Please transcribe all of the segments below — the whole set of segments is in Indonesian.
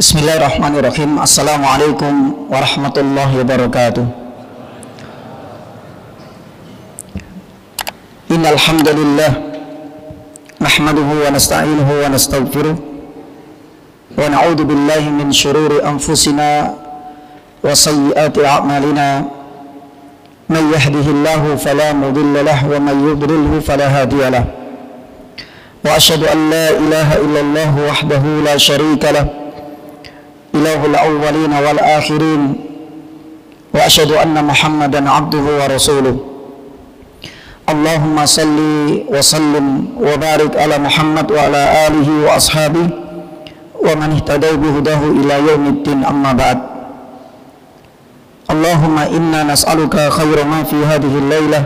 Bismillahirrahmanirrahim. Assalamualaikum warahmatullahi wabarakatuh. Innal hamdalillah nahmaduhu wa nasta'inuhu wa nastaghfiruh wa na'udzu billahi min shururi anfusina wa sayyiati a'malina. May yahdihillahu fala mudilla lahu wa may yudlilhu fala hadiya lahu. Wa asyhadu an la ilaha illallah wahdahu la syarika lahu ilahul awwalin wal akhirin wa asyhadu anna Muhammadan abduhu wa rasuluh. Allahumma salli wa sallim wa barik ala Muhammad wa ala alihi wa ashabihi wa man ihtada bihudahu ila yaumiddin, amma ba'd. Allahumma inna nas'aluka khaira ma fi hadhihi al-lailah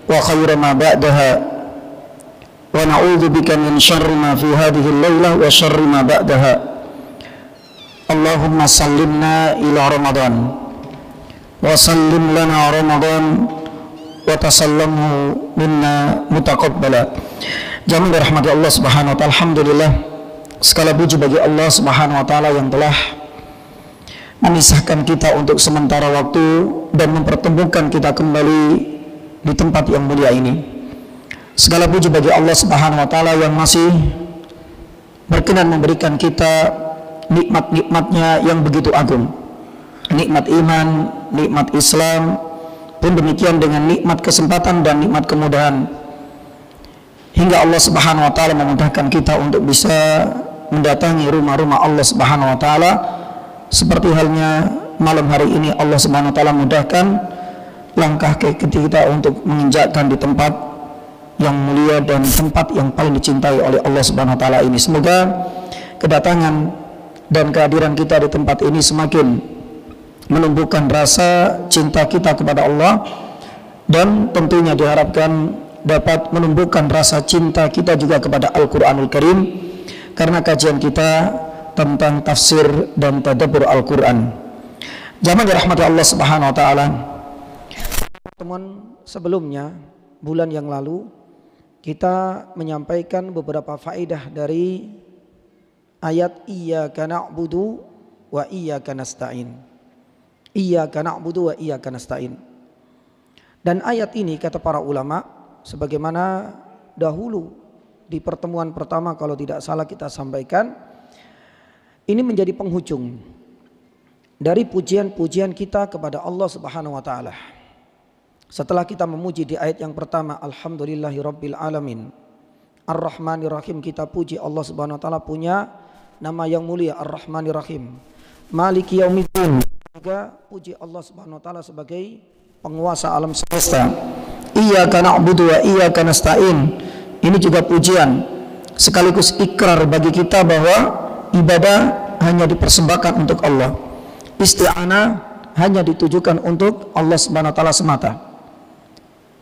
wa khaira ma ba'daha wa na'udzu bika min syarri ma fi hadhihi al-lailah wa syarri ma ba'daha. Allahumma sallimna ila Ramadan wa sallim lana Ramadan wa tasallamhu minna mutaqabbala. Jamaah dirahmati Allah Subhanahu wa taala, alhamdulillah, segala puji bagi Allah Subhanahu wa taala yang telah memisahkan kita untuk sementara waktu dan mempertemukan kita kembali di tempat yang mulia ini. Segala puji bagi Allah Subhanahu wa taala yang masih berkenan memberikan kita nikmat-nikmatnya yang begitu agung, nikmat iman, nikmat Islam, pun demikian dengan nikmat kesempatan dan nikmat kemudahan, hingga Allah Subhanahu wa taala memudahkan kita untuk bisa mendatangi rumah-rumah Allah Subhanahu wa taala. Seperti halnya malam hari ini Allah Subhanahu wa taala mudahkan langkah kita untuk menginjakkan di tempat yang mulia dan tempat yang paling dicintai oleh Allah Subhanahu wa taala ini. Semoga kedatangan dan kehadiran kita di tempat ini semakin menumbuhkan rasa cinta kita kepada Allah, dan tentunya diharapkan dapat menumbuhkan rasa cinta kita juga kepada Al-Quranul Karim, karena kajian kita tentang tafsir dan tadabbur Al-Quran. Jamaah dirahmati Allah Subhanahu wa taala, pertemuan sebelumnya bulan yang lalu kita menyampaikan beberapa faedah dari ayat iyyaka na'budu wa iyyaka nasta'in. Iyyaka na'budu wa iyyaka nasta'in. Dan ayat ini kata para ulama, sebagaimana dahulu di pertemuan pertama kalau tidak salah kita sampaikan, ini menjadi penghujung dari pujian-pujian kita kepada Allah Subhanahu wa taala. Setelah kita memuji di ayat yang pertama, alhamdulillahirabbil alamin, ar-rahmanirrahim, kita puji Allah Subhanahu wa taala punya nama yang mulia, Ar-Rahmanir-Rahim, Maliki Yaumiddin, juga puji Allah Subhanahu wa taala sebagai penguasa alam semesta. Iyyaka na'budu wa iyyaka nasta'in, ini juga pujian sekaligus ikrar bagi kita bahwa ibadah hanya dipersembahkan untuk Allah, isti'anah hanya ditujukan untuk Allah Subhanahu wa taala semata.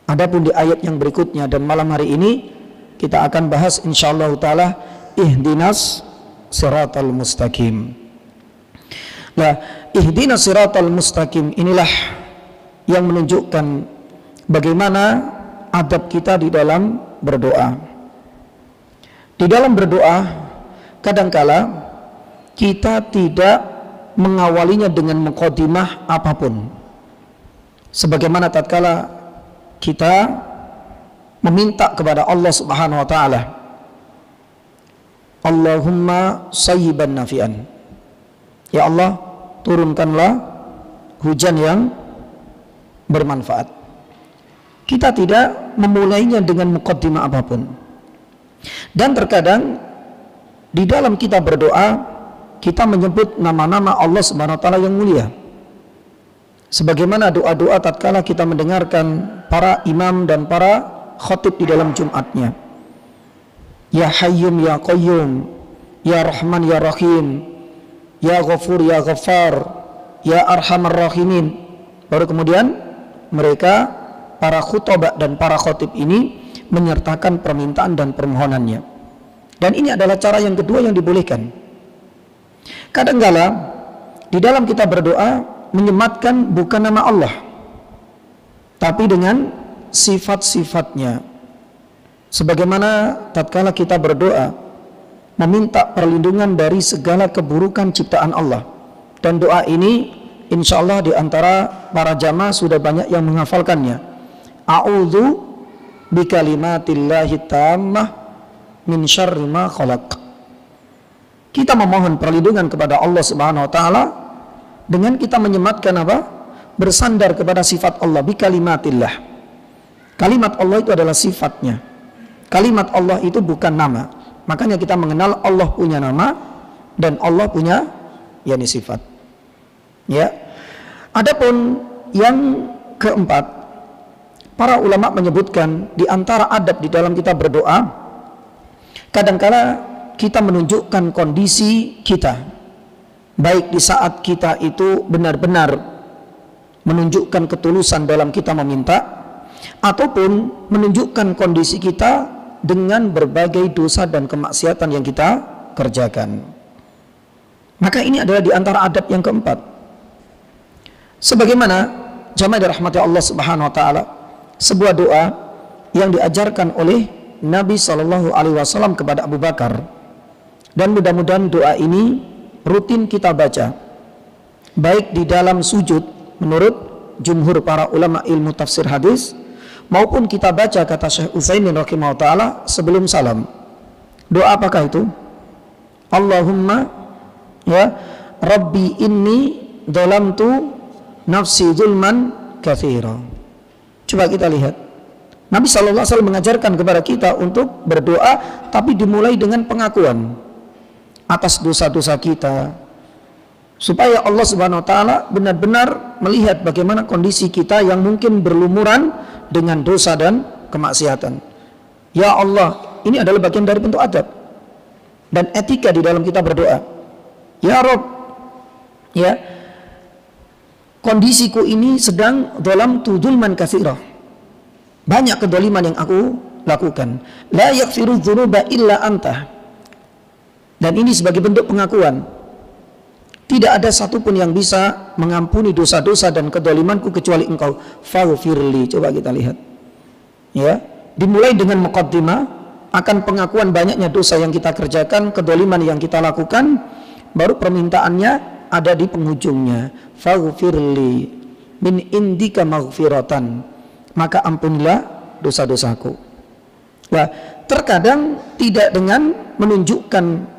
Adapun di ayat yang berikutnya dan malam hari ini kita akan bahas insyaallah taala ihdinas siratal mustaqim. Nah, ihdinas siratal mustaqim inilah yang menunjukkan bagaimana adab kita di dalam berdoa. Di dalam berdoa kadangkala kita tidak mengawalinya dengan muqaddimah apapun. Sebagaimana tatkala kita meminta kepada Allah Subhanahu wa taala, Allahumma sayyiban nafi'an, ya Allah turunkanlah hujan yang bermanfaat. Kita tidak memulainya dengan muqaddimah apapun. Dan terkadang di dalam kita berdoa kita menyebut nama-nama Allah Subhanahu wa taala yang mulia, sebagaimana doa-doa tatkala kita mendengarkan para imam dan para khatib di dalam Jumatnya. Ya Hayyum ya Qayyum, Ya Rahman ya Rahim, Ya Ghafur ya Ghaffar, Ya Arhamar Rahimin. Baru kemudian mereka, para khutbah dan para khatib ini menyertakan permintaan dan permohonannya. Dan ini adalah cara yang kedua yang dibolehkan. Kadangkala di dalam kita berdoa menyematkan bukan nama Allah, tapi dengan sifat-sifatnya. Sebagaimana tatkala kita berdoa meminta perlindungan dari segala keburukan ciptaan Allah. Dan doa ini insya Allah di antara para jamaah sudah banyak yang menghafalkannya. A'udzu bikalimatillahi tammah min syarri ma khalaq. Kita memohon perlindungan kepada Allah Subhanahu wa taala dengan kita menyematkan apa? Bersandar kepada sifat Allah, bikalimatillah. Kalimat Allah itu adalah sifatnya. Kalimat Allah itu bukan nama. Makanya kita mengenal Allah punya nama dan Allah punya yakni sifat. Ya. Adapun yang keempat, para ulama menyebutkan di antara adab di dalam kita berdoa, kadangkala kita menunjukkan kondisi kita, baik di saat kita itu benar-benar menunjukkan ketulusan dalam kita meminta, ataupun menunjukkan kondisi kita dengan berbagai dosa dan kemaksiatan yang kita kerjakan. Maka ini adalah di antara adab yang keempat. Sebagaimana jamaah dirahmati Allah Subhanahu wa taala, sebuah doa yang diajarkan oleh Nabi Shallallahu alaihi wasallam kepada Abu Bakar, dan mudah-mudahan doa ini rutin kita baca baik di dalam sujud menurut jumhur para ulama ilmu tafsir hadis, maupun kita baca kata Syekh Utsaimin rahimahullah taala sebelum salam. Doa apakah itu? Allahumma ya Rabbi inni dzalamtu nafsi zulman katsira. Coba kita lihat, Nabi sallallahu alaihi wasallam mengajarkan kepada kita untuk berdoa, tapi dimulai dengan pengakuan atas dosa-dosa kita, supaya Allah Subhanahu wa taala benar-benar melihat bagaimana kondisi kita yang mungkin berlumuran dengan dosa dan kemaksiatan. Ya Allah, ini adalah bagian dari bentuk adab dan etika di dalam kita berdoa. Ya Rabb, ya, kondisiku ini sedang dzalamtu dzulman katsira. Banyak kedoliman yang aku lakukan. La yaghfiru dzunuba illa anta. Dan ini sebagai bentuk pengakuan. Tidak ada satupun yang bisa mengampuni dosa-dosa dan kedolimanku kecuali engkau. Faghfirli. Coba kita lihat. Ya, dimulai dengan muqaddimah akan pengakuan banyaknya dosa yang kita kerjakan, kedoliman yang kita lakukan, baru permintaannya ada di penghujungnya. Faghfirli min indika maghfiratan. Maka ampunilah dosa-dosaku. Nah, terkadang tidak dengan menunjukkan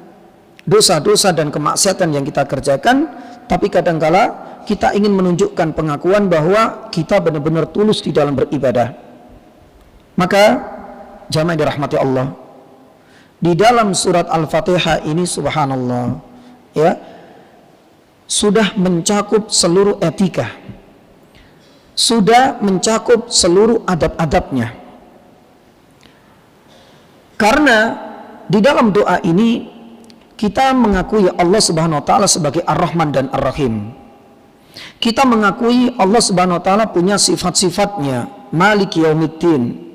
dosa-dosa dan kemaksiatan yang kita kerjakan, tapi kadangkala kita ingin menunjukkan pengakuan bahwa kita benar-benar tulus di dalam beribadah. Maka jamaah dirahmati Allah, di dalam surat Al-Fatihah ini subhanallah, ya, sudah mencakup seluruh etika, sudah mencakup seluruh adab-adabnya. Karena di dalam doa ini kita mengakui Allah Subhanahu wa taala sebagai Ar-Rahman dan Ar-Rahim. Kita mengakui Allah Subhanahu wa taala punya sifat-sifatnya, Maliki Yaumiddin.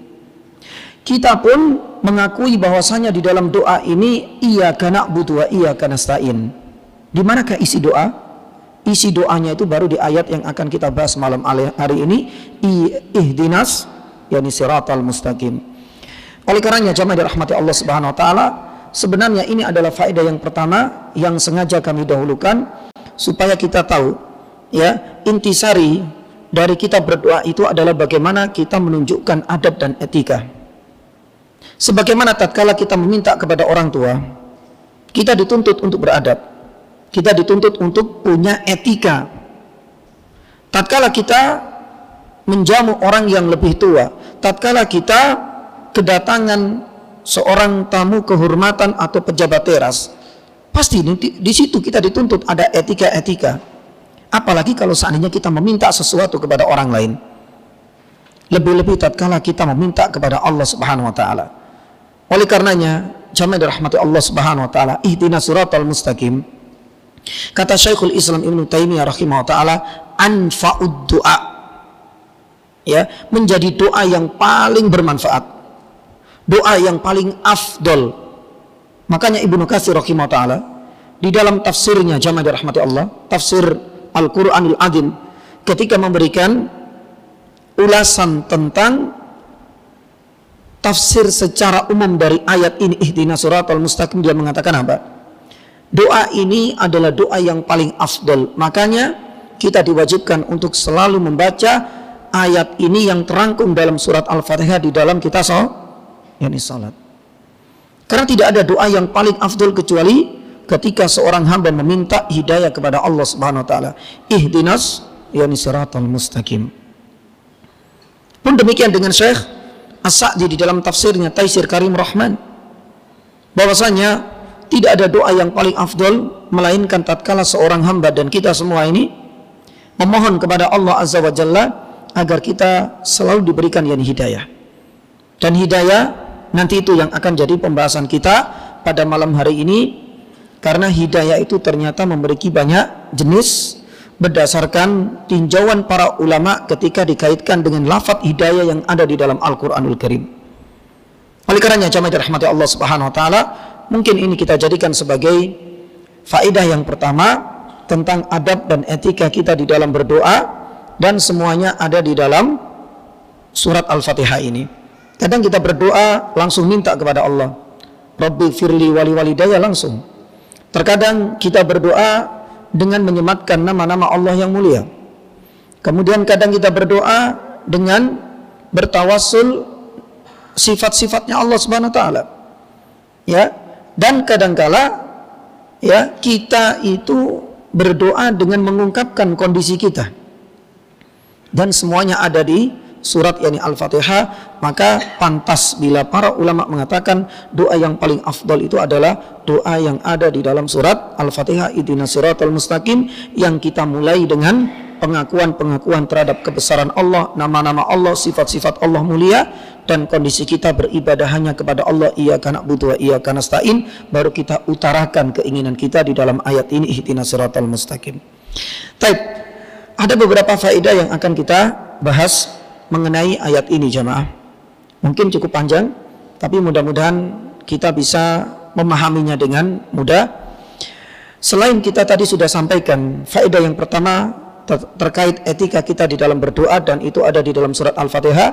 Kita pun mengakui bahwasanya di dalam doa ini iyyaka na'budu wa iyyaka nasta'in. Di manakah isi doa? Isi doanya itu baru di ayat yang akan kita bahas malam hari ini, ihdinas yani siratal mustaqim. Oleh karenanya jamaah dirahmati Allah Subhanahu wa taala, sebenarnya ini adalah faedah yang pertama yang sengaja kami dahulukan supaya kita tahu, ya, intisari dari kita berdoa itu adalah bagaimana kita menunjukkan adab dan etika. Sebagaimana tatkala kita meminta kepada orang tua, kita dituntut untuk beradab, kita dituntut untuk punya etika. Tatkala kita menjamu orang yang lebih tua, tatkala kita kedatangan seorang tamu kehormatan atau pejabat teras, pasti di situ kita dituntut ada etika-etika. Apalagi kalau seandainya kita meminta sesuatu kepada orang lain, lebih-lebih tatkala kita meminta kepada Allah Subhanahu wa taala. Oleh karenanya jamaah dirahmati Allah Subhanahu wa taala, ihdinas siratal mustaqim. Kata Syekhul Islam Ibnu Taimiyah rahimahullah taala, anfa'ud du'a, ya, menjadi doa yang paling bermanfaat, doa yang paling afdol. Makanya Ibnu Katsir rahimahullah taala di dalam tafsirnya jamaah dirahmati Allah, tafsir Al-Qur'anil Azim, ketika memberikan ulasan tentang tafsir secara umum dari ayat ini, ihdinas siratal mustaqim, dia mengatakan apa? Doa ini adalah doa yang paling afdal. Makanya kita diwajibkan untuk selalu membaca ayat ini yang terangkum dalam surat Al-Fatihah di dalam kita salat. Karena tidak ada doa yang paling afdal kecuali ketika seorang hamba meminta hidayah kepada Allah Subhanahu wa taala. Ihdinas siratal mustaqim. Pun demikian dengan Syekh As-Sa'di di dalam tafsirnya Taisir Karim Rahman, bahwasanya tidak ada doa yang paling afdal melainkan tatkala seorang hamba dan kita semua ini memohon kepada Allah Azza wa Jalla agar kita selalu diberikan hidayah. Dan hidayah nanti itu yang akan jadi pembahasan kita pada malam hari ini, karena hidayah itu ternyata memiliki banyak jenis berdasarkan tinjauan para ulama ketika dikaitkan dengan lafaz hidayah yang ada di dalam Al-Qur'anul Karim. Oleh karenanya jamaah dirahmati Allah Subhanahu wa taala, mungkin ini kita jadikan sebagai faedah yang pertama tentang adab dan etika kita di dalam berdoa, dan semuanya ada di dalam surat Al-Fatihah ini. Kadang kita berdoa langsung minta kepada Allah, Rabbi firli wali walidayya, langsung. Terkadang kita berdoa dengan menyematkan nama-nama Allah yang mulia. Kemudian kadang kita berdoa dengan bertawassul sifat-sifatnya Allah Subhanahu wa taala. Ya, dan kadangkala kita itu berdoa dengan mengungkapkan kondisi kita. Dan semuanya ada di surat Al-Fatihah. Maka pantas bila para ulama mengatakan doa yang paling afdal itu adalah doa yang ada di dalam surat Al-Fatihah, ihdinas siratal mustaqim, yang kita mulai dengan pengakuan-pengakuan terhadap kebesaran Allah, nama-nama Allah, sifat-sifat Allah mulia, dan kondisi kita beribadah hanya kepada Allah, iyyaka na'budu wa iyyaka nasta'in. Baru kita utarakan keinginan kita di dalam ayat ini, ihdinas siratal mustaqim. Baik, ada beberapa faedah yang akan kita bahas mengenai ayat ini jamaah. Mungkin cukup panjang, tapi mudah-mudahan kita bisa memahaminya dengan mudah. Selain kita tadi sudah sampaikan faedah yang pertama terkait etika kita di dalam berdoa, dan itu ada di dalam surat Al-Fatihah.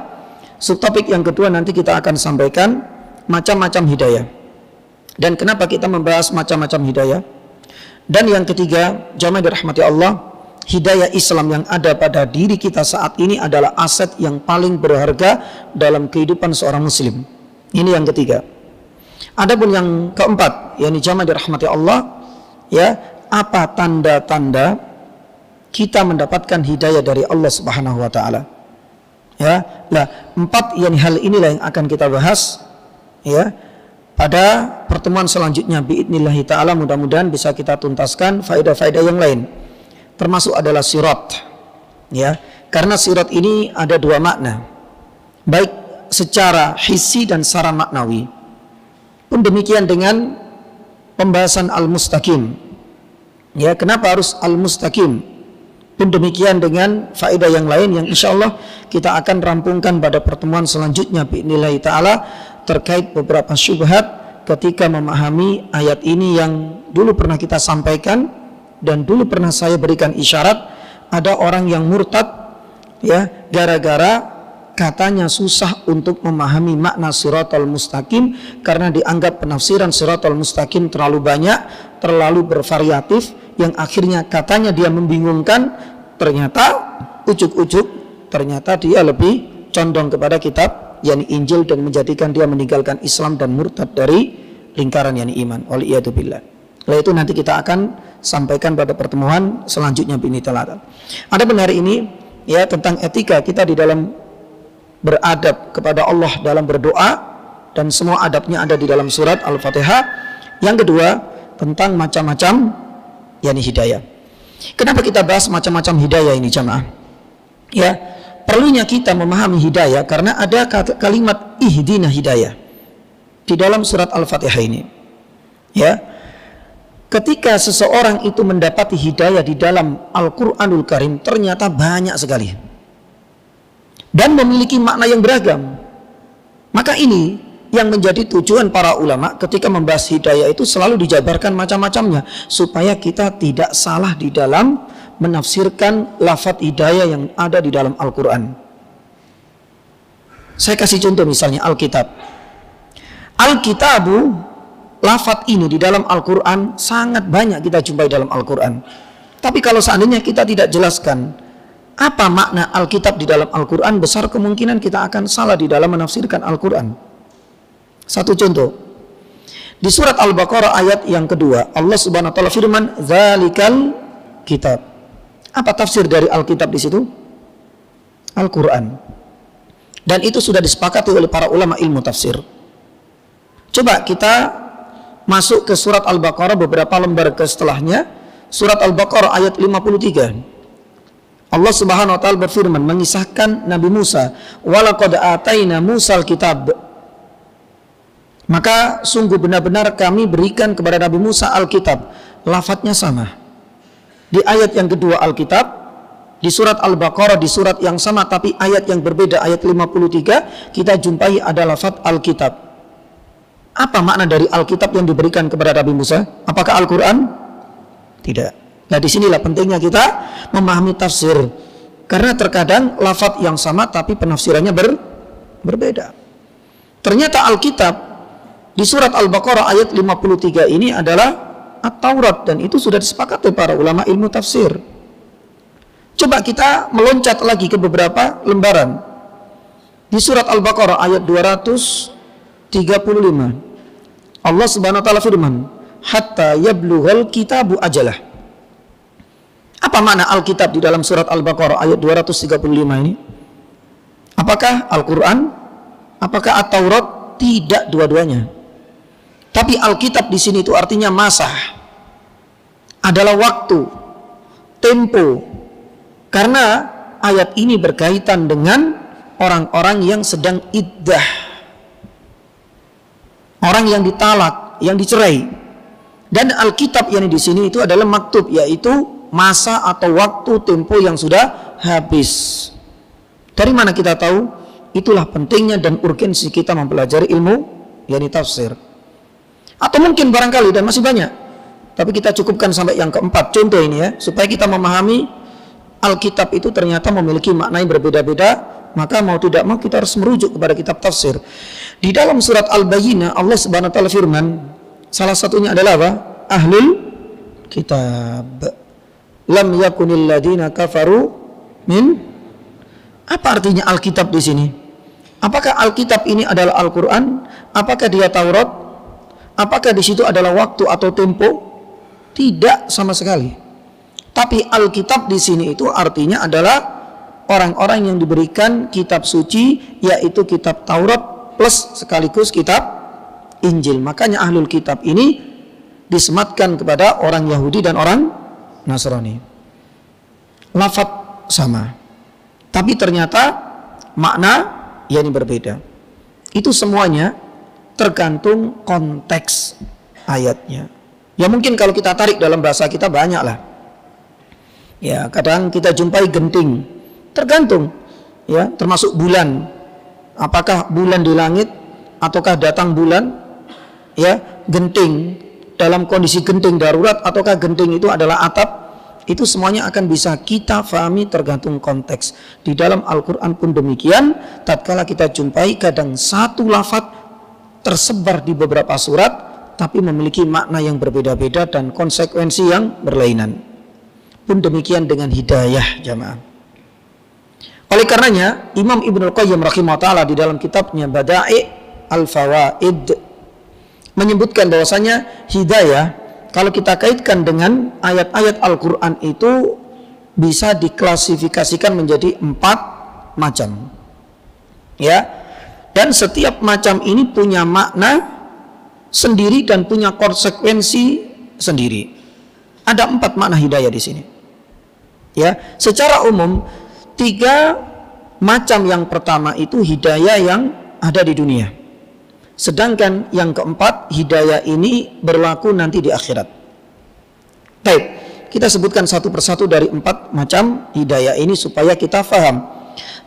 Subtopik yang kedua nanti kita akan sampaikan macam-macam hidayah, dan kenapa kita membahas macam-macam hidayah. Dan yang ketiga, jamaah dirahmati Allah, hidayah Islam yang ada pada diri kita saat ini adalah aset yang paling berharga dalam kehidupan seorang muslim. Ini yang ketiga. Adapun yang keempat, yakni jamaah dirahmati Allah, apa tanda-tanda kita mendapatkan hidayah dari Allah Subhanahu wa taala? Empat hal inilah yang akan kita bahas pada pertemuan selanjutnya biidznillah taala. Mudah-mudahan bisa kita tuntaskan faedah-faedah yang lain. Termasuk adalah sirat, karena sirat ini ada dua makna, baik secara hissi dan secara maknawi. Pun demikian dengan pembahasan al-mustaqim, kenapa harus al-mustaqim. Pun demikian dengan faedah yang lain yang insya Allah kita akan rampungkan pada pertemuan selanjutnya biidznillah taala, terkait beberapa syubhat ketika memahami ayat ini yang dulu pernah kita sampaikan. Dan dulu pernah saya berikan isyarat, ada orang yang murtad gara-gara katanya susah untuk memahami makna siratal mustaqim, karena dianggap penafsiran siratal mustaqim terlalu banyak, terlalu bervariatif, yang akhirnya katanya dia membingungkan. Ternyata ujuk-ujuk ternyata dia lebih condong kepada kitab Injil, dan menjadikan dia meninggalkan Islam dan murtad dari lingkaran iman. Waliyadzubillah. Lalu itu nanti kita akan sampaikan pada pertemuan selanjutnya bi'idznillah. Ada benar ini tentang etika kita di dalam beradab kepada Allah dalam berdoa, dan semua adabnya ada di dalam surat Al-Fatihah. Yang kedua tentang macam-macam hidayah. Kenapa kita bahas macam-macam hidayah ini jamaah? Perlunya kita memahami hidayah karena ada kalimat ihdina hidayah di dalam surat Al-Fatihah ini. Ketika seseorang itu mendapati hidayah di dalam Al-Quranul Karim, ternyata banyak sekali dan memiliki makna yang beragam. Maka ini yang menjadi tujuan para ulama ketika membahas hidayah itu selalu dijabarkan macam-macamnya, supaya kita tidak salah di dalam menafsirkan lafaz hidayah yang ada di dalam Al-Quran. Saya kasih contoh misalnya Alkitab. Alkitabu, lafadz ini di dalam Al-Quran sangat banyak kita jumpai dalam Al-Quran. Tapi kalau seandainya kita tidak jelaskan apa makna Alkitab di dalam Al-Quran, besar kemungkinan kita akan salah di dalam menafsirkan Al-Quran. Satu contoh, di surat Al-Baqarah ayat yang kedua, Allah Subhanahu wa taala firman, "Dzalikal kitab." Apa tafsir dari Alkitab di situ? Al-Quran. Dan itu sudah disepakati oleh para ulama ilmu tafsir. Coba kita masuk ke surat Al-Baqarah beberapa lembar ke setelahnya, surat Al-Baqarah ayat 53. Allah Subhanahu wa taala berfirman mengisahkan Nabi Musa, "Walaqad ataina Musal kitab." Maka sungguh benar-benar kami berikan kepada Nabi Musa Alkitab. Lafadznya sama. Di ayat yang kedua Alkitab, di surat Al-Baqarah di surat yang sama tapi ayat yang berbeda, ayat 53 kita jumpai ada lafadz Alkitab. Apa makna dari Alkitab yang diberikan kepada Nabi Musa? Apakah Al-Quran? Tidak. Nah, disinilah pentingnya kita memahami tafsir. Karena terkadang lafadz yang sama tapi penafsirannya berbeda. Ternyata Alkitab di surat Al-Baqarah ayat 53 ini adalah At-Taurat, dan itu sudah disepakati para ulama ilmu tafsir. Coba kita meloncat lagi ke beberapa lembaran. Di surat Al-Baqarah ayat 235 Allah Subhanahu wa taala firman, "Hatta yablughal kitabu ajalah." Apa makna Alkitab di dalam surat Al-Baqarah ayat 235 ini? Apakah Al-Quran? Apakah At-Taurat? Tidak dua-duanya. Tapi Alkitab di sini itu artinya masa, adalah waktu, tempo. Karena ayat ini berkaitan dengan orang-orang yang sedang iddah, orang yang ditalak, yang dicerai. Dan Alkitab yang di sini itu adalah maktub, yaitu masa atau waktu tempo yang sudah habis. Dari mana kita tahu? Itulah pentingnya dan urgensi kita mempelajari ilmu yakni tafsir. Atau mungkin barangkali dan masih banyak, tapi kita cukupkan sampai yang keempat contoh ini ya, supaya kita memahami Alkitab itu ternyata memiliki makna yang berbeda-beda. Maka mau tidak mau kita harus merujuk kepada kitab tafsir. Di dalam surat Al-Bayyinah Allah Subhanahu wa taala firman, salah satunya adalah apa? Ahlul kitab. Lam yakunil ladina kafaru min. Apa artinya Alkitab di sini? Apakah Alkitab ini adalah Al-Quran? Apakah dia Taurat? Apakah di situ adalah waktu atau tempo? Tidak sama sekali. Tapi Alkitab di sini itu artinya adalah orang-orang yang diberikan kitab suci, yaitu kitab Taurat plus sekaligus kitab Injil. Makanya ahlul kitab ini disematkan kepada orang Yahudi dan orang Nasrani. Lafadz sama, tapi ternyata makna yang berbeda. Itu semuanya tergantung konteks ayatnya. Ya mungkin kalau kita tarik dalam bahasa kita banyak lah. Ya kadang kita jumpai genting, tergantung ya, termasuk bulan. Apakah bulan di langit ataukah datang bulan? Ya, genting dalam kondisi genting darurat ataukah genting itu adalah atap? Itu semuanya akan bisa kita fahami tergantung konteks. Di dalam Al-Quran pun demikian. Tatkala kita jumpai kadang satu lafadz tersebar di beberapa surat, tapi memiliki makna yang berbeda-beda dan konsekuensi yang berlainan. Pun demikian dengan hidayah jamaah. Oleh karenanya Imam Ibnul Qayyim rahimahullah ta'ala di dalam kitabnya Bada'i' Al-Fawaid menyebutkan bahwasanya hidayah kalau kita kaitkan dengan ayat-ayat Al-Quran itu bisa diklasifikasikan menjadi 4 macam. Ya. Dan setiap macam ini punya makna sendiri dan punya konsekuensi sendiri. Ada 4 makna hidayah di sini. Ya, secara umum 3 macam yang pertama itu hidayah yang ada di dunia. Sedangkan yang keempat, hidayah ini berlaku nanti di akhirat. Baik, kita sebutkan satu persatu dari 4 macam hidayah ini supaya kita faham.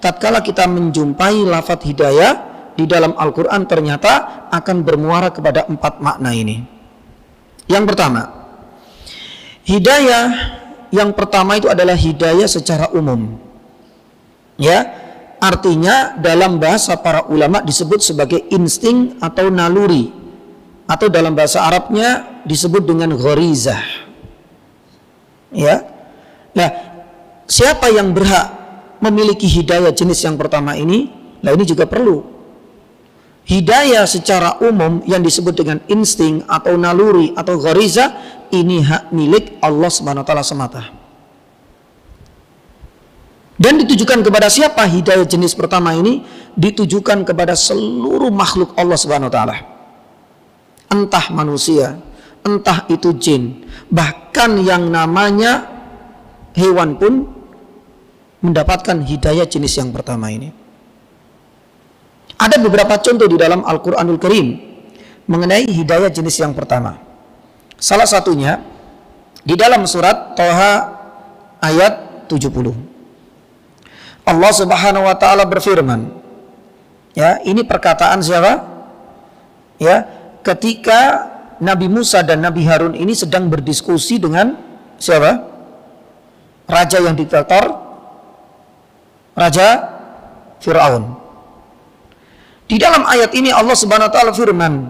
Tatkala kita menjumpai lafadz hidayah di dalam Al-Quran ternyata akan bermuara kepada 4 makna ini. Yang pertama, hidayah yang pertama itu adalah hidayah secara umum. Ya, artinya dalam bahasa para ulama disebut sebagai insting atau naluri, atau dalam bahasa Arabnya disebut dengan gharizah. Ya. Nah, siapa yang berhak memiliki hidayah jenis yang pertama ini? Nah, ini juga perlu. Hidayah secara umum yang disebut dengan insting atau naluri atau gharizah, ini hak milik Allah Subhanahu wa taala semata. Dan ditujukan kepada siapa hidayah jenis pertama ini? Ditujukan kepada seluruh makhluk Allah Subhanahu wa taala. Entah manusia, entah itu jin, bahkan yang namanya hewan pun mendapatkan hidayah jenis yang pertama ini. Ada beberapa contoh di dalam Al-Quranul Karim mengenai hidayah jenis yang pertama. Salah satunya di dalam surat Thaha ayat 70. Allah Subhanahu wa taala berfirman, ya, ini perkataan siapa? Ya, ketika Nabi Musa dan Nabi Harun ini sedang berdiskusi dengan siapa? Raja yang diktator, Raja Fir'aun. Di dalam ayat ini Allah Subhanahu wa taala firman,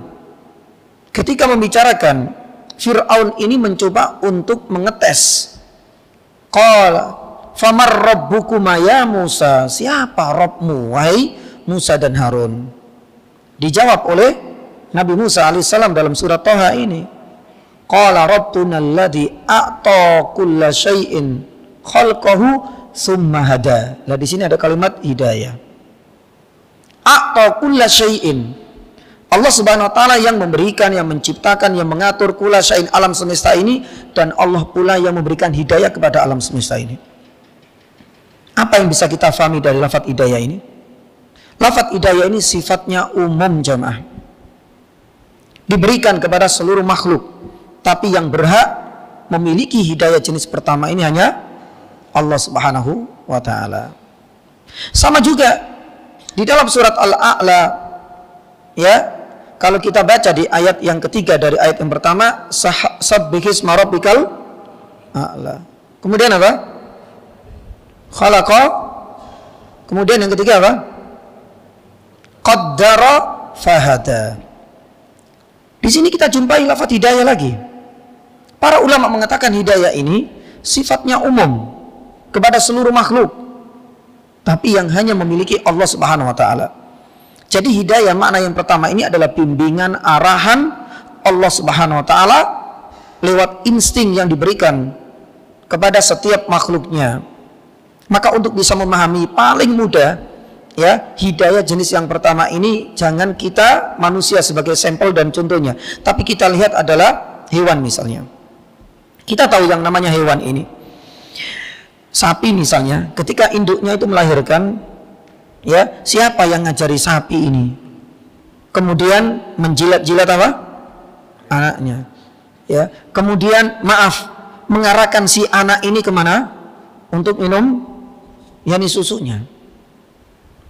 ketika membicarakan Fir'aun ini mencoba untuk mengetes. Qala famar rabbukuma ya Musa, siapa Rabbmu wahai Musa dan Harun? Dijawab oleh Nabi Musa alaihissalam dalam surat Thaha ini, qala rabbuna alladhi a'ta kulla syai'in khalqahu summa hada. Nah, di sini ada kalimat hidayah. A'ta kulla syai'in, Allah Subhanahu wa taala yang memberikan, yang menciptakan, yang mengatur kulla syai'in, alam semesta ini, dan Allah pula yang memberikan hidayah kepada alam semesta ini. Apa yang bisa kita fahami dari lafaz hidayah ini? Lafaz hidayah ini sifatnya umum jamaah, diberikan kepada seluruh makhluk, tapi yang berhak memiliki hidayah jenis pertama ini hanya Allah Subhanahu wa taala. Sama juga di dalam surat Al-A'la, ya, kalau kita baca di ayat yang ketiga dari ayat yang pertama, sabbihisma rabbikal a'la. Kemudian apa? Khalaqa. Kemudian yang ketiga apa? Qaddara fahada. Di sini kita jumpai lafaz hidayah lagi. Para ulama mengatakan hidayah ini sifatnya umum kepada seluruh makhluk, tapi yang hanya memiliki Allah Subhanahu wa taala. Jadi hidayah makna yang pertama ini adalah bimbingan, arahan Allah Subhanahu wa taala lewat insting yang diberikan kepada setiap makhluknya. Maka untuk bisa memahami paling mudah, ya, hidayah jenis yang pertama ini jangan kita manusia sebagai sampel dan contohnya, tapi kita lihat adalah hewan misalnya. Kita tahu yang namanya hewan ini. Sapi misalnya, ketika induknya itu melahirkan, ya, siapa yang ngajari sapi ini? Kemudian menjilat-jilat apa? Anaknya. Ya, kemudian mengarahkan si anak ini kemana? Untuk minum, yakni susunya.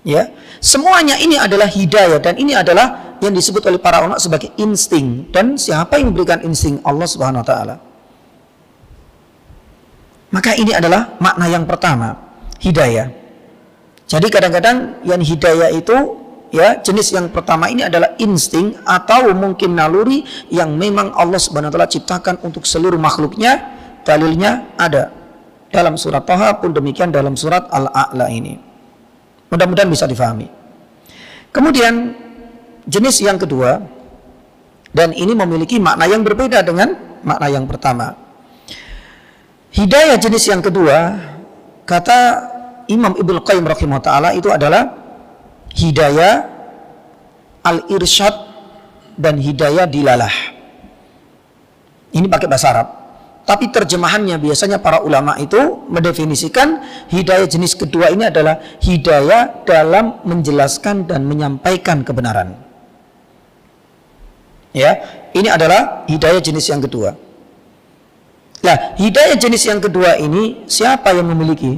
Ya, semuanya ini adalah hidayah, dan ini adalah yang disebut oleh para ulama sebagai insting. Dan siapa yang memberikan insting? Allah Subhanahu wa taala. Maka ini adalah makna yang pertama, hidayah. Jadi kadang-kadang yang hidayah itu, ya, jenis yang pertama ini adalah insting atau mungkin naluri yang memang Allah Subhanahu wa taala ciptakan untuk seluruh makhluknya. Dalilnya ada dalam surat Thaha, pun demikian dalam surat Al-A'la ini. Mudah-mudahan bisa difahami. Kemudian jenis yang kedua, dan ini memiliki makna yang berbeda dengan makna yang pertama. Hidayah jenis yang kedua, kata Imam Ibnu Qayyim rahimahullah ta'ala, itu adalah hidayah al-irsyad dan hidayah dilalah. Ini pakai bahasa Arab, tapi terjemahannya biasanya para ulama itu mendefinisikan hidayah jenis kedua ini adalah hidayah dalam menjelaskan dan menyampaikan kebenaran. Ya, ini adalah hidayah jenis yang kedua. Nah, hidayah jenis yang kedua ini siapa yang memiliki?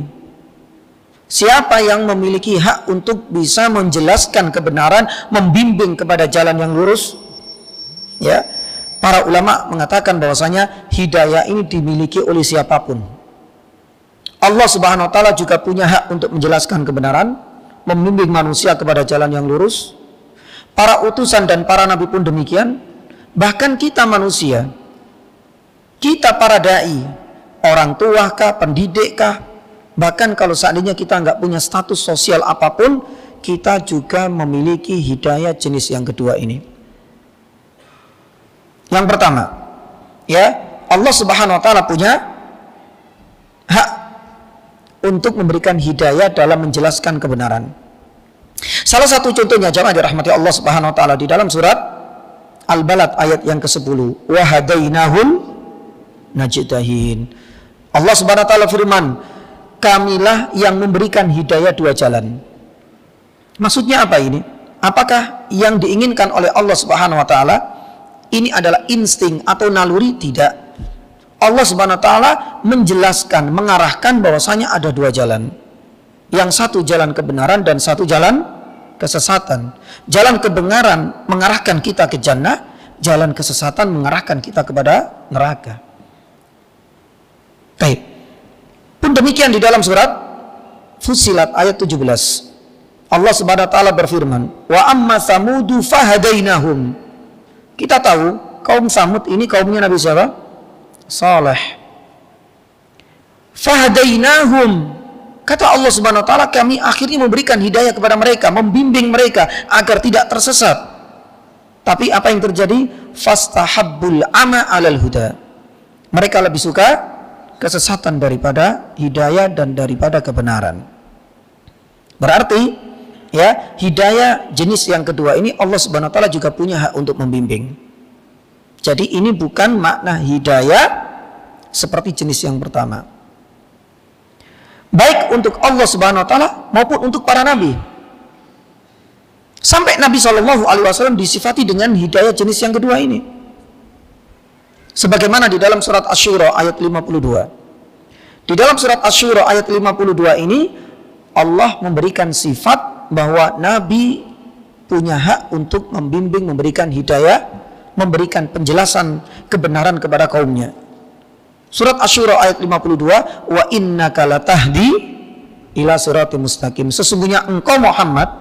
Siapa yang memiliki hak untuk bisa menjelaskan kebenaran, membimbing kepada jalan yang lurus? Ya, para ulama mengatakan bahwasanya hidayah ini dimiliki oleh siapapun. Allah Subhanahu wa taala juga punya hak untuk menjelaskan kebenaran, membimbing manusia kepada jalan yang lurus. Para utusan dan para nabi pun demikian. Bahkan kita manusia, kita para dai, orang tua kah, pendidik kah, bahkan kalau seandainya kita nggak punya status sosial apapun, kita juga memiliki hidayah jenis yang kedua ini. Yang pertama, ya, Allah Subhanahu wa taala punya hak untuk memberikan hidayah dalam menjelaskan kebenaran. Salah satu contohnya jamaah dirahmati Allah Subhanahu wa taala di dalam surat Al-Balad ayat yang ke-10. Wa hadainahum najdain. Allah Subhanahu wa taala firman, kamilah yang memberikan hidayah dua jalan. Maksudnya apa ini? Apakah yang diinginkan oleh Allah Subhanahu wa taala ini adalah insting atau naluri? Tidak. Allah Subhanahu wa taala menjelaskan, mengarahkan bahwasanya ada dua jalan. Yang satu jalan kebenaran dan satu jalan kesesatan. Jalan kebenaran mengarahkan kita ke jannah, jalan kesesatan mengarahkan kita kepada neraka. Baik. Pun demikian di dalam surat Fussilat ayat 17. Allah Subhanahu wa taala berfirman, "Wa amma samudu fahadainahum." Kita tahu kaum Samud ini kaumnya Nabi siapa? Saleh. Fahadainahum. Kata Allah Subhanahu wa taala, kami akhirnya memberikan hidayah kepada mereka, membimbing mereka agar tidak tersesat. Tapi apa yang terjadi? Fastahabbul ama 'alal huda. Mereka lebih suka kesesatan daripada hidayah dan daripada kebenaran. Berarti ya, hidayah jenis yang kedua ini Allah Subhanahu wa taala juga punya hak untuk membimbing. Jadi ini bukan makna hidayah seperti jenis yang pertama. Baik untuk Allah Subhanahu wa taala maupun untuk para nabi. Sampai Nabi SAW disifati dengan hidayah jenis yang kedua ini. Sebagaimana di dalam surat Asy-Syura ayat 52. Di dalam surat Asy-Syura ayat 52 ini Allah memberikan sifat bahwa nabi punya hak untuk membimbing, memberikan hidayah, memberikan penjelasan kebenaran kepada kaumnya. Surat Asy-Syura ayat 52, wa innaka latahdi ila siratal mustaqim. Sesungguhnya engkau Muhammad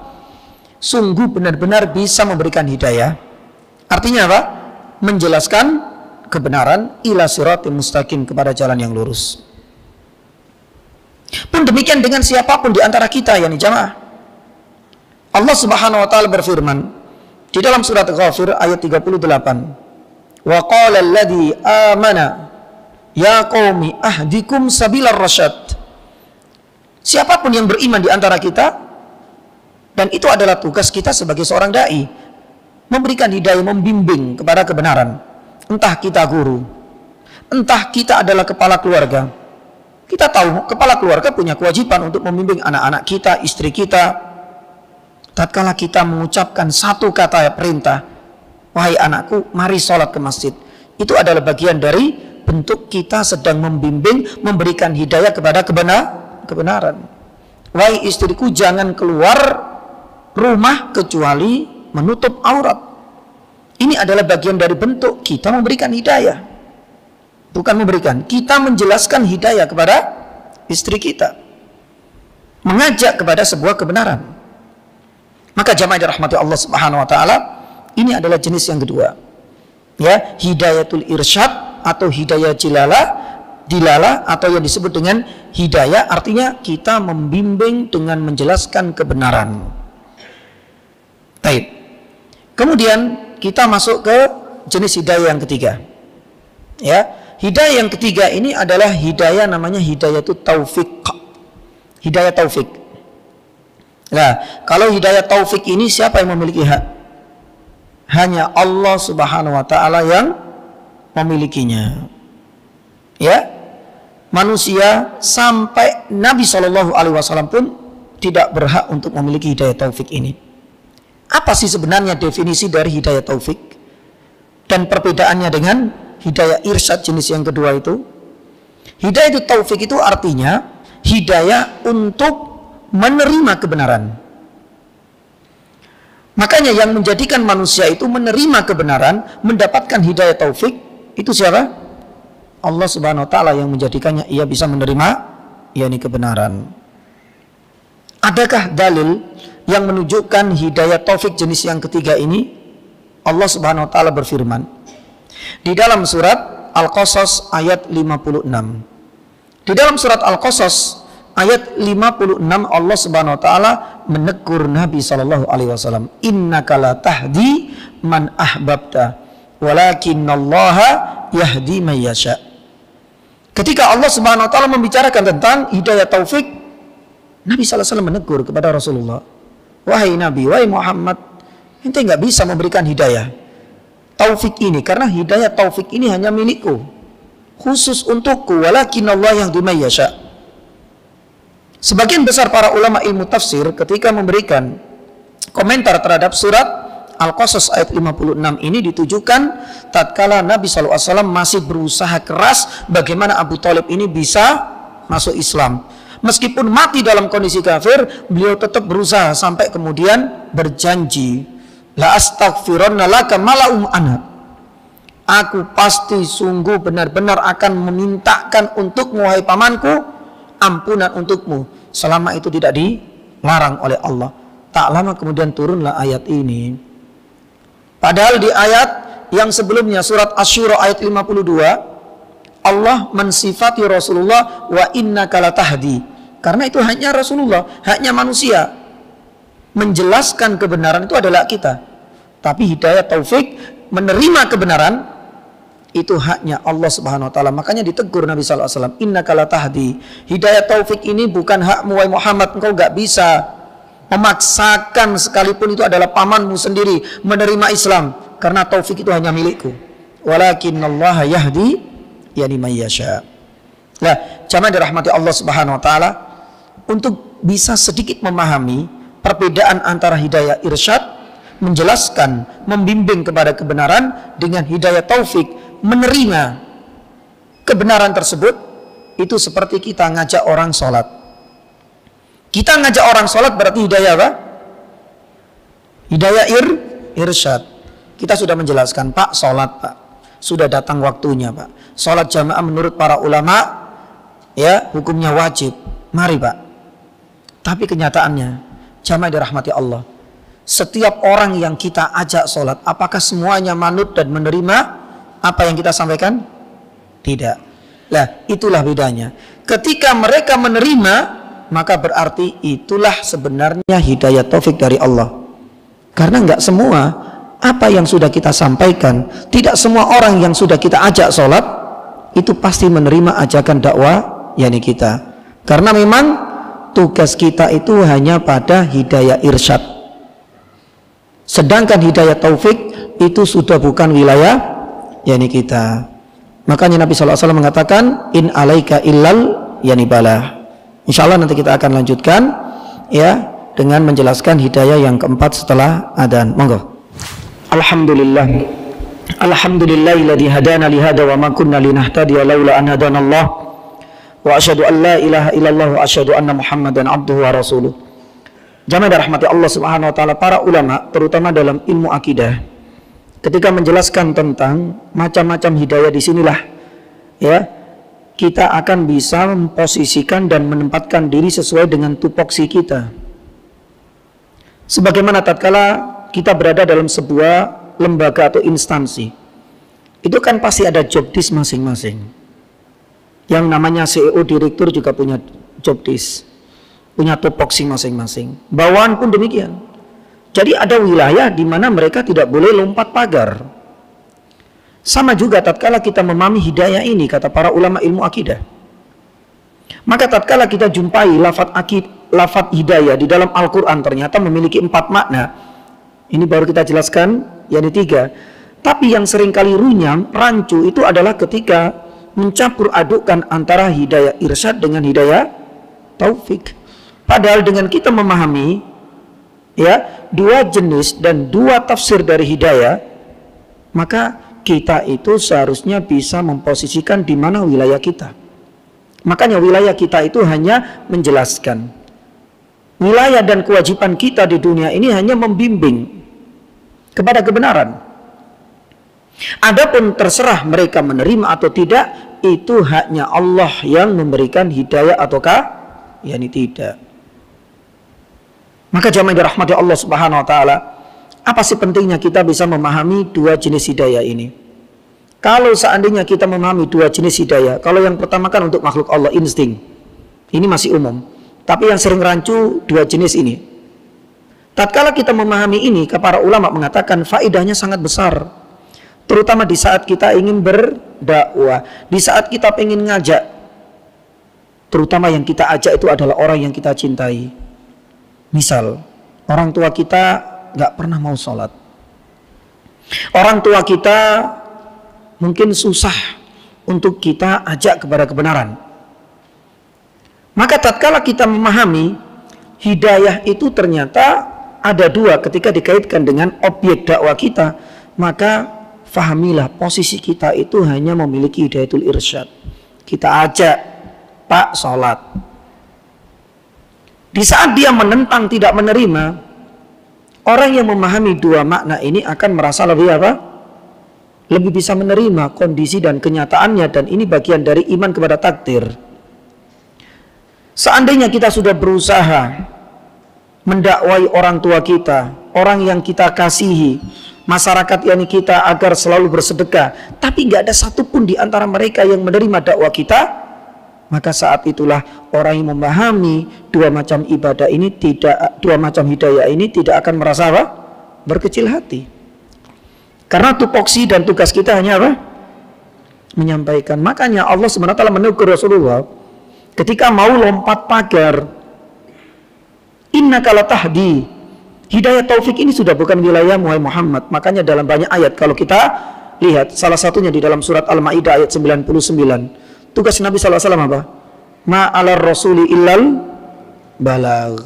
sungguh benar-benar bisa memberikan hidayah. Artinya apa? Menjelaskan kebenaran ila siratal mustaqim, kepada jalan yang lurus. Pun demikian dengan siapapun di antara kita, yakni jamaah. Allah Subhanahu wa taala berfirman di dalam surat Ghafir ayat 38. Wa qala alladzi amana ya qaumi ahdikum sabilar rasyad. Siapapun yang beriman di antara kita, dan itu adalah tugas kita sebagai seorang dai, memberikan hidayah, membimbing kepada kebenaran. Entah kita guru, entah kita adalah kepala keluarga. Kita tahu kepala keluarga punya kewajiban untuk membimbing anak-anak kita, istri kita. Tatkala kita mengucapkan satu kata perintah, wahai anakku, mari sholat ke masjid, itu adalah bagian dari bentuk kita sedang membimbing, memberikan hidayah kepada kebenaran. Wahai istriku, jangan keluar rumah kecuali menutup aurat. Ini adalah bagian dari bentuk kita memberikan hidayah. Bukan memberikan, kita menjelaskan hidayah kepada istri kita, mengajak kepada sebuah kebenaran. Maka jamaah dirahmati Allah Subhanahu wa taala, ini adalah jenis yang kedua. Ya, hidayatul irsyad atau hidayah dilalah atau yang disebut dengan hidayah, artinya kita membimbing dengan menjelaskan kebenaran. Baik. Kemudian kita masuk ke jenis hidayah yang ketiga. Ya, hidayah yang ketiga ini adalah hidayah namanya hidayatul taufik. Hidayah taufik. Nah, kalau hidayah taufik ini siapa yang memiliki hak? Hanya Allah Subhanahu wa taala yang memilikinya. Ya, manusia sampai Nabi SAW pun tidak berhak untuk memiliki hidayah taufik ini. Apa sih sebenarnya definisi dari hidayah taufik dan perbedaannya dengan hidayah irsyad jenis yang kedua itu? Hidayah taufik itu artinya hidayah untuk menerima kebenaran. Makanya yang menjadikan manusia itu menerima kebenaran, mendapatkan hidayah taufik, itu siapa? Allah Subhanahu wa taala yang menjadikannya ia bisa menerima yakni kebenaran. Adakah dalil yang menunjukkan hidayah taufik jenis yang ketiga ini? Allah Subhanahu wa taala berfirman di dalam surat Al-Qasas ayat 56. Di dalam surat Al-Qasas ayat 56 Allah Subhanahu wa taala menegur Nabi sallallahu alaihi wasallam, "Innaka la tahdi man ahbabta, walakinallaha yahdi man yasha." Ketika Allah Subhanahu wa taala membicarakan tentang hidayah taufik, Nabi sallallahu alaihi wasallam menegur kepada Rasulullah, "Wahai Nabi, wahai Muhammad, ente nggak bisa memberikan hidayah taufik ini, karena hidayah taufik ini hanya milikku, khusus untukku, walakinallah yahdi man yasha." Sebagian besar para ulama ilmu tafsir ketika memberikan komentar terhadap surat Al-Qasas ayat 56 ini ditujukan tatkala Nabi SAW masih berusaha keras bagaimana Abu Thalib ini bisa masuk Islam. Meskipun mati dalam kondisi kafir, beliau tetap berusaha sampai kemudian berjanji, la astaghfironna laka mala'um anha. Aku pasti sungguh benar-benar akan memintakan untukmu wahai pamanku ampunan untukmu selama itu tidak dilarang oleh Allah. Tak lama kemudian turunlah ayat ini. Padahal di ayat yang sebelumnya surat Asy-Syura ayat 52 Allah mensifati Rasulullah wa innaka latahdi, karena itu hanya Rasulullah, hanya manusia. Menjelaskan kebenaran itu adalah kita, tapi hidayah taufik menerima kebenaran itu haknya Allah Subhanahu wa taala. Makanya ditegur Nabi sallallahu alaihi wasallam, innaka latahdi. Hidayah taufik ini bukan hakmu wahai Muhammad, engkau enggak bisa memaksakan sekalipun itu adalah pamanmu sendiri menerima Islam, karena taufik itu hanya milikku. Walakinallaha yahdi yani man yasha. Nah, jamaah dirahmati Allah Subhanahu wa taala, untuk bisa sedikit memahami perbedaan antara hidayah irsyad, menjelaskan, membimbing kepada kebenaran, dengan hidayah taufik, menerima kebenaran tersebut, itu seperti kita ngajak orang sholat. Kita ngajak orang sholat berarti hidayah apa? Hidayah irsyad. Kita sudah menjelaskan, Pak, sholat Pak, sudah datang waktunya Pak. Sholat jamaah menurut para ulama ya hukumnya wajib. Mari Pak. Tapi kenyataannya, jamaah dirahmati Allah, setiap orang yang kita ajak sholat, apakah semuanya manut dan menerima apa yang kita sampaikan? Tidak. Nah, itulah bedanya. Ketika mereka menerima, maka berarti itulah sebenarnya hidayah taufik dari Allah. Karena enggak semua apa yang sudah kita sampaikan, tidak semua orang yang sudah kita ajak sholat itu pasti menerima ajakan dakwah yakni kita. Karena memang tugas kita itu hanya pada hidayah irsyad. Sedangkan hidayah taufik itu sudah bukan wilayah yakni kita. Makanya Nabi SAW mengatakan, in alaika illal yani balah. Insyaallah nanti kita akan lanjutkan ya dengan menjelaskan hidayah yang keempat setelah adzan. Monggo. Alhamdulillah. Alhamdulillahilladzi hadana li hada wa ma kunna linahtadiya laula an hadanallah. Wa asyhadu an la ilaha illallah wa asyhadu anna Muhammadan abduhu wa rasuluh. Jamaah rahmati Allah Subhanahu wa taala, para ulama terutama dalam ilmu akidah ketika menjelaskan tentang macam-macam hidayah, disinilah ya kita akan bisa memposisikan dan menempatkan diri sesuai dengan tupoksi kita. Sebagaimana tatkala kita berada dalam sebuah lembaga atau instansi, itu kan pasti ada job desk masing-masing. Yang namanya CEO, direktur juga punya job desk, punya tupoksi masing-masing. Bawahan pun demikian. Jadi ada wilayah di mana mereka tidak boleh lompat pagar. Sama juga tatkala kita memahami hidayah ini, kata para ulama ilmu akidah, maka tatkala kita jumpai lafaz hidayah di dalam Al-Quran ternyata memiliki 4 makna. Ini baru kita jelaskan yakni 3. Tapi yang seringkali runyam, rancu itu adalah ketika mencampur adukkan antara hidayah irsyad dengan hidayah taufik. Padahal dengan kita memahami ya 2 jenis dan 2 tafsir dari hidayah, maka kita itu seharusnya bisa memposisikan di mana wilayah kita. Makanya wilayah kita itu hanya menjelaskan. Wilayah dan kewajiban kita di dunia ini hanya membimbing kepada kebenaran. Adapun terserah mereka menerima atau tidak, itu haknya Allah yang memberikan hidayah ataukah yakni tidak. Maka jamaah yang dirahmati Allah Subhanahu wa taala, apa sih pentingnya kita bisa memahami dua jenis hidayah ini? Kalau seandainya kita memahami dua jenis hidayah, kalau yang pertama kan untuk makhluk Allah, insting, ini masih umum. Tapi yang sering rancu dua jenis ini. Tatkala kita memahami ini, para ulama mengatakan faedahnya sangat besar. Terutama di saat kita ingin berdakwah, di saat kita ingin ngajak. Terutama yang kita ajak itu adalah orang yang kita cintai. Misal, orang tua kita nggak pernah mau sholat. Orang tua kita mungkin susah untuk kita ajak kepada kebenaran. Maka tatkala kita memahami hidayah itu ternyata ada dua ketika dikaitkan dengan objek dakwah kita, maka fahamilah posisi kita itu hanya memiliki hidayatul irsyad. Kita ajak, Pak, sholat. Di saat dia menentang, tidak menerima, orang yang memahami dua makna ini akan merasa lebih apa? Lebih bisa menerima kondisi dan kenyataannya, dan ini bagian dari iman kepada takdir. Seandainya kita sudah berusaha mendakwai orang tua kita, orang yang kita kasihi, masyarakat yang kita agar selalu bersedekah, tapi nggak ada satupun di antara mereka yang menerima dakwah kita, maka saat itulah orang yang memahami dua macam ibadah ini dua macam hidayah ini tidak akan merasa apa? Berkecil hati. Karena tupoksi dan tugas kita hanya apa? Menyampaikan. Makanya Allah SWT menegur Rasulullah ketika mau lompat pagar, innaka latahdi. Hidayah taufik ini sudah bukan wilayah Muhammad. Makanya dalam banyak ayat kalau kita lihat, salah satunya di dalam surat Al-Maidah ayat 99, tugas Nabi SAW apa? Ma'alar rasuli illal balag.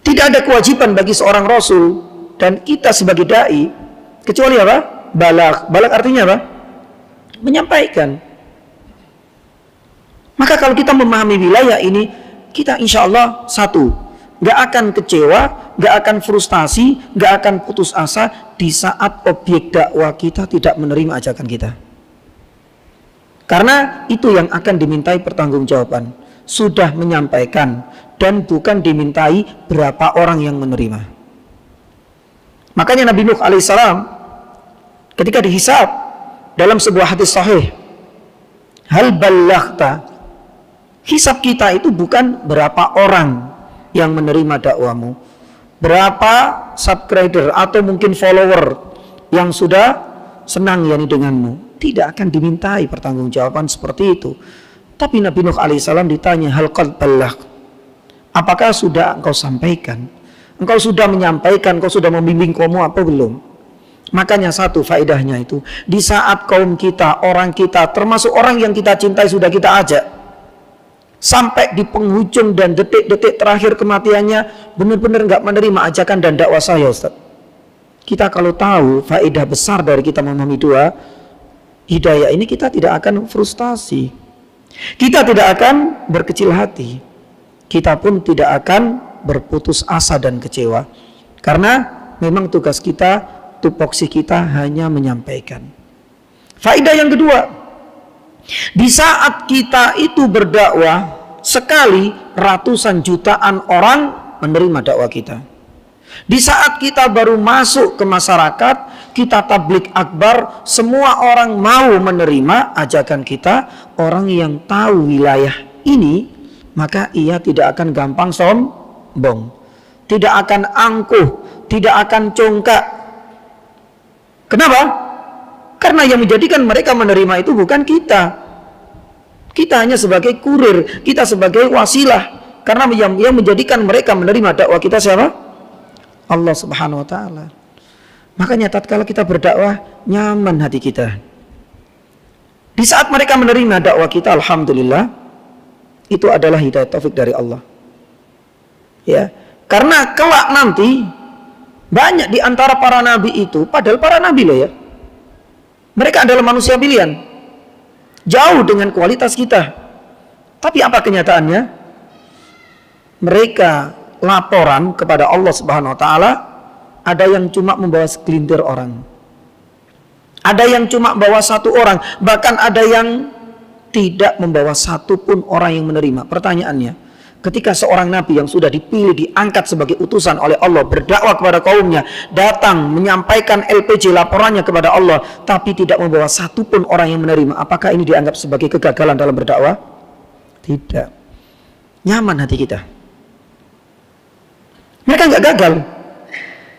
Tidak ada kewajiban bagi seorang rasul dan kita sebagai dai kecuali apa? Balag. Balag artinya apa? Menyampaikan. Maka kalau kita memahami wilayah ini, kita insya Allah satu, gak akan kecewa, gak akan frustasi, gak akan putus asa di saat objek dakwah kita tidak menerima ajakan kita. Karena itu yang akan dimintai pertanggungjawaban. Sudah menyampaikan dan bukan dimintai berapa orang yang menerima. Makanya Nabi Nuh alaihissalam ketika dihisab dalam sebuah hadis sahih, hal ballaghta, hisab kita itu bukan berapa orang yang menerima dakwamu, berapa subscriber atau mungkin follower yang sudah senang yani denganmu. Tidak akan dimintai pertanggungjawaban seperti itu. Tapi Nabi Nuh alaihissalam ditanya, hal qad balagh, apakah sudah engkau sampaikan? Engkau sudah menyampaikan, engkau sudah membimbing kaum apa belum? Makanya satu faedahnya itu, di saat kaum kita, orang kita, termasuk orang yang kita cintai sudah kita ajak, sampai di penghujung dan detik-detik terakhir kematiannya benar-benar nggak menerima ajakan dan dakwah saya, Ustaz. Kita kalau tahu faedah besar dari kita memahami dua hidayah ini, kita tidak akan frustasi, kita tidak akan berkecil hati, kita pun tidak akan berputus asa dan kecewa, karena memang tugas kita, tupoksi kita hanya menyampaikan. Faedah yang kedua, di saat kita itu berdakwah, sekali ratusan jutaan orang menerima dakwah kita. Di saat kita baru masuk ke masyarakat, kita tablik akbar, semua orang mau menerima ajakan kita. Orang yang tahu wilayah ini, maka ia tidak akan gampang sombong, tidak akan angkuh, tidak akan congkak. Kenapa? Karena yang menjadikan mereka menerima itu bukan kita. Kita hanya sebagai kurir, kita sebagai wasilah. Karena yang menjadikan mereka menerima dakwah kita siapa? Allah Subhanahu wa taala. Makanya tatkala kita berdakwah, nyaman hati kita. Di saat mereka menerima dakwah kita, alhamdulillah, itu adalah hidayah taufik dari Allah. Ya, karena kelak nanti banyak di antara para nabi itu, padahal para nabi loh ya, mereka adalah manusia pilihan, jauh dengan kualitas kita. Tapi apa kenyataannya? Mereka laporan kepada Allah Subhanahu wa taala, ada yang cuma membawa segelintir orang, ada yang cuma bawa satu orang, bahkan ada yang tidak membawa satu pun orang yang menerima. Pertanyaannya, Ketika seorang nabi yang sudah dipilih, diangkat sebagai utusan oleh Allah, berdakwah kepada kaumnya, datang menyampaikan LPG laporannya kepada Allah, tapi tidak membawa satupun orang yang menerima, apakah ini dianggap sebagai kegagalan dalam berdakwah? Tidak. Nyaman hati kita. Mereka nggak gagal,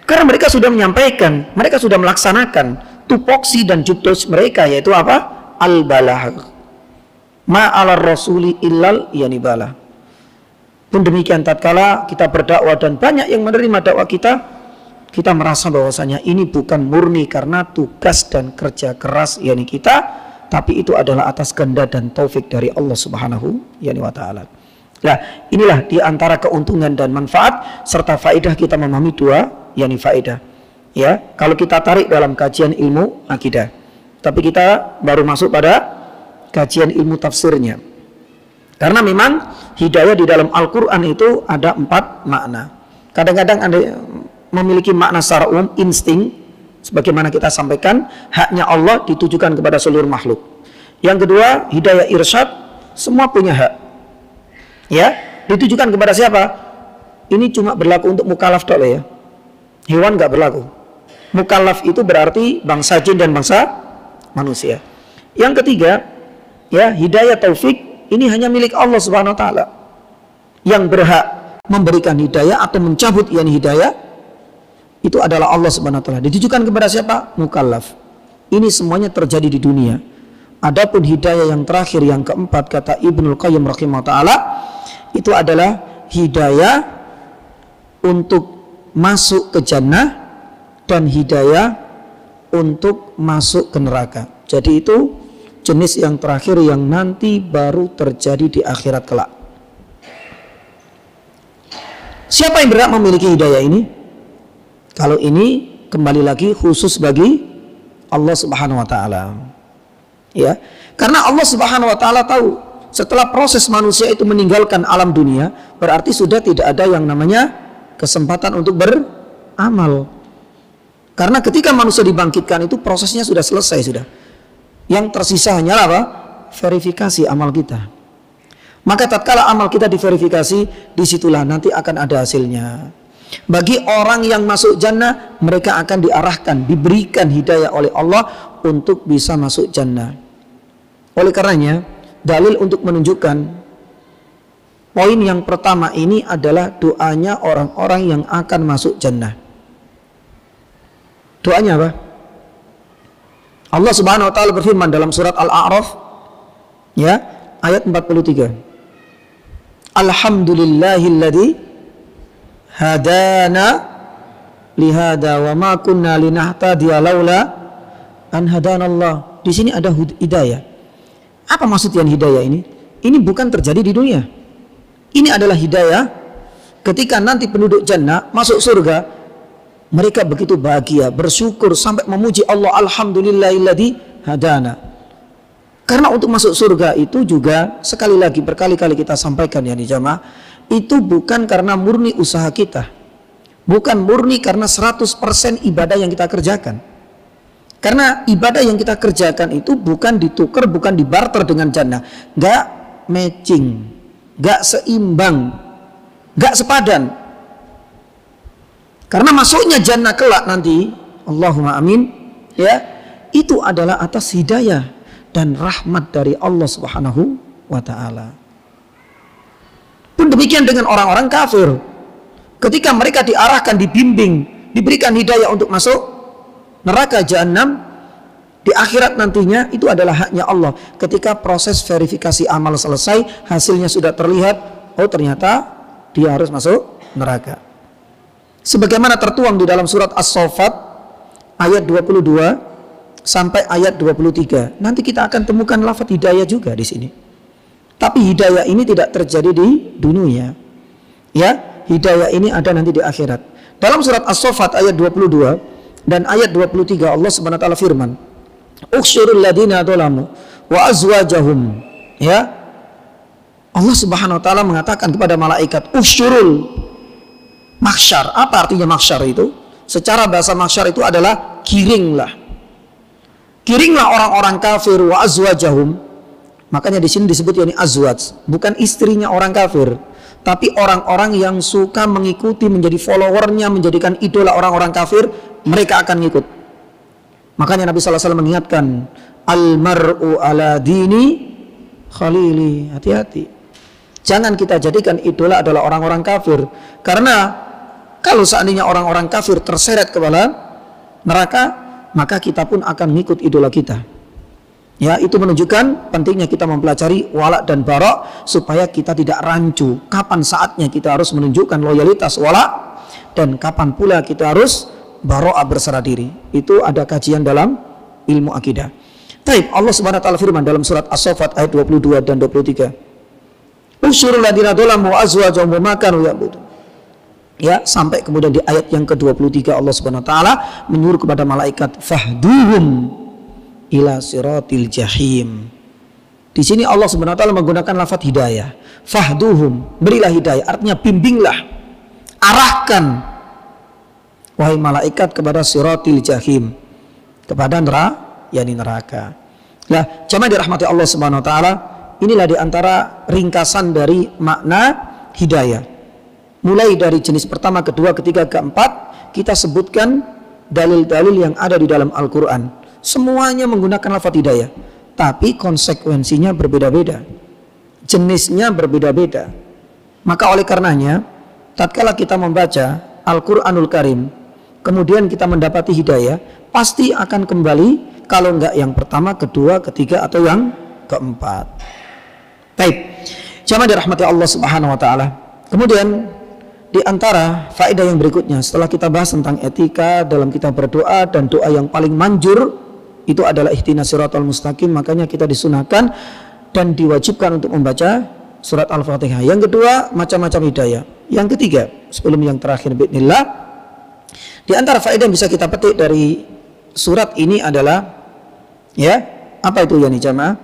karena mereka sudah menyampaikan, mereka sudah melaksanakan tupoksi dan jubtos mereka, yaitu apa? Al-balagh. Ma'alar rasuli illal yanibala. Pun demikian, tatkala kita berdakwah dan banyak yang menerima dakwah kita, kita merasa bahwasanya ini bukan murni karena tugas dan kerja keras yakni kita, tapi itu adalah atas kehendak dan taufik dari Allah Subhanahu wa taala. Nah, inilah di antara keuntungan dan manfaat serta faedah kita memahami dua yakni faedah. Ya, kalau kita tarik dalam kajian ilmu akidah. Tapi kita baru masuk pada kajian ilmu tafsirnya. Karena memang hidayah di dalam Al-Quran itu ada 4 makna. Kadang-kadang ada memiliki makna secara umum, insting, sebagaimana kita sampaikan, haknya Allah ditujukan kepada seluruh makhluk. Yang kedua, hidayah irsyad, semua punya hak. Ya, ditujukan kepada siapa? Ini cuma berlaku untuk mukallaf tok ya. Hewan nggak berlaku. Mukallaf itu berarti bangsa jin dan bangsa manusia. Yang ketiga, ya, hidayah taufik ini hanya milik Allah Subhanahu wa taala. Yang berhak memberikan hidayah atau mencabut yakni hidayah itu adalah Allah Subhanahu wa taala. Ditujukan kepada siapa? Mukallaf. Ini semuanya terjadi di dunia. Adapun hidayah yang terakhir, yang keempat, kata Ibnul Qayyim rahimahullah taala, itu adalah hidayah untuk masuk ke jannah dan hidayah untuk masuk ke neraka. Jadi itu jenis yang terakhir yang nanti baru terjadi di akhirat kelak. Siapa yang berhak memiliki hidayah ini? Kalau ini kembali lagi khusus bagi Allah Subhanahu wa taala. Ya, karena Allah Subhanahu wa taala tahu setelah proses manusia itu meninggalkan alam dunia, berarti sudah tidak ada yang namanya kesempatan untuk beramal. Karena ketika manusia dibangkitkan itu prosesnya sudah selesai sudah. Yang tersisa hanyalah apa? Verifikasi amal kita. Maka tatkala amal kita diverifikasi, disitulah nanti akan ada hasilnya. Bagi orang yang masuk jannah, mereka akan diarahkan, diberikan hidayah oleh Allah untuk bisa masuk jannah. Oleh karenanya, dalil untuk menunjukkan poin yang pertama ini adalah doanya orang-orang yang akan masuk jannah. Doanya apa? Allah Subhanahu wa taala berfirman dalam surat Al-A'raf, ya, ayat 43. Alhamdulillahilladzi hadana lihada wa ma kunna linahtadiya laula an hadanallah. Di sini ada hidayah. Apa maksudnya hidayah ini? Ini bukan terjadi di dunia. Ini adalah hidayah ketika nanti penduduk jannah masuk surga, mereka begitu bahagia, bersyukur sampai memuji Allah, alhamdulillahilladzi hadana. Karena untuk masuk surga itu juga sekali lagi berkali-kali kita sampaikan ya di jamaah, itu bukan karena murni usaha kita. Bukan murni karena 100% ibadah yang kita kerjakan. Karena ibadah yang kita kerjakan itu bukan ditukar, bukan dibarter dengan jannah. Gak matching, gak seimbang, gak sepadan. Karena masuknya jannah kelak nanti, Allahumma amin, ya, itu adalah atas hidayah dan rahmat dari Allah Subhanahu wa taala. Pun demikian dengan orang-orang kafir. Ketika mereka diarahkan, dibimbing, diberikan hidayah untuk masuk neraka jahanam, di akhirat nantinya itu adalah haknya Allah. Ketika proses verifikasi amal selesai, hasilnya sudah terlihat, oh ternyata dia harus masuk neraka. Sebagaimana tertuang di dalam surat As-Saffat ayat 22 sampai ayat 23. Nanti kita akan temukan lafaz hidayah juga di sini. Tapi hidayah ini tidak terjadi di dunia. Ya, hidayah ini ada nanti di akhirat. Dalam surat As-Saffat ayat 22 dan ayat 23 Allah Subhanahu wa taala firman, "Ukhsyurul ladina dzalamu wa azwajahum." Ya. Allah Subhanahu wa taala mengatakan kepada malaikat, "Ukhsyurul mahsyar." Apa artinya mahsyar itu? Secara bahasa mahsyar itu adalah kiringlah. Kiringlah orang-orang kafir wa azwajahum. Makanya di sini disebut yakni azwaj, bukan istrinya orang kafir. Tapi orang-orang yang suka mengikuti, menjadi followernya, menjadikan idola orang-orang kafir, mereka akan ngikut. Makanya Nabi SAW mengingatkan, al-mar'u ala dini khalili. Hati-hati. Jangan kita jadikan idola adalah orang-orang kafir. Karena kalau seandainya orang-orang kafir terseret kepada neraka, maka kita pun akan mengikut idola kita. Ya, itu menunjukkan pentingnya kita mempelajari walak dan barok supaya kita tidak rancu. Kapan saatnya kita harus menunjukkan loyalitas walak dan kapan pula kita harus barok berserah diri. Itu ada kajian dalam ilmu akidah. Taib, Allah Subhanahu wa taala firman dalam surat As-Saffat ayat 22 dan 23. Usyurul ladina dzalamu azwajahum ma kanu ya'budun. Ya, sampai kemudian di ayat yang ke-23 Allah Subhanahu wa taala menyuruh kepada malaikat fahduhum ila siratil jahim. Di sini Allah Subhanahu wa taala menggunakan lafaz hidayah. Fahduhum, berilah hidayah, artinya bimbinglah, arahkan wahai malaikat kepada siratil jahim, kepada neraka. Nah, jamaah dirahmati Allah Subhanahu wa taala, inilah diantara ringkasan dari makna hidayah. Mulai dari jenis pertama, kedua, ketiga, keempat, kita sebutkan dalil-dalil yang ada di dalam Al-Quran. Semuanya menggunakan lafaz hidayah, tapi konsekuensinya berbeda-beda, jenisnya berbeda-beda. Maka oleh karenanya, tatkala kita membaca Al-Quranul Karim, kemudian kita mendapati hidayah, pasti akan kembali, kalau enggak yang pertama, kedua, ketiga, atau yang keempat. Baik, jamaah dirahmati Allah Subhanahu wa taala. Kemudian di antara faedah yang berikutnya, setelah kita bahas tentang etika dalam kita berdoa, dan doa yang paling manjur itu adalah ihdinas siratal mustaqim, makanya kita disunahkan dan diwajibkan untuk membaca surat Al-Fatihah. Yang kedua, macam-macam hidayah. Yang ketiga, sebelum yang terakhir bismillah, di antara faedah yang bisa kita petik dari surat ini adalah, ya, apa itu ya nih jamaah?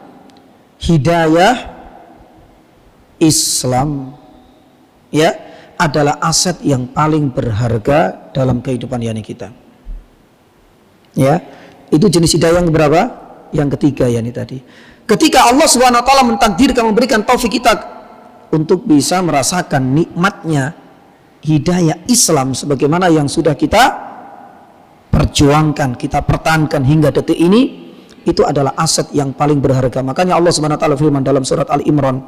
Hidayah Islam, ya, adalah aset yang paling berharga dalam kehidupan yani kita. Ya, itu jenis hidayah yang berapa? Yang ketiga yani tadi. Ketika Allah Subhanahu wa taala mentakdirkan, memberikan taufik kita untuk bisa merasakan nikmatnya hidayah Islam sebagaimana yang sudah kita perjuangkan, kita pertahankan hingga detik ini, itu adalah aset yang paling berharga. Makanya Allah Subhanahu wa taala firman dalam surat Al-Imran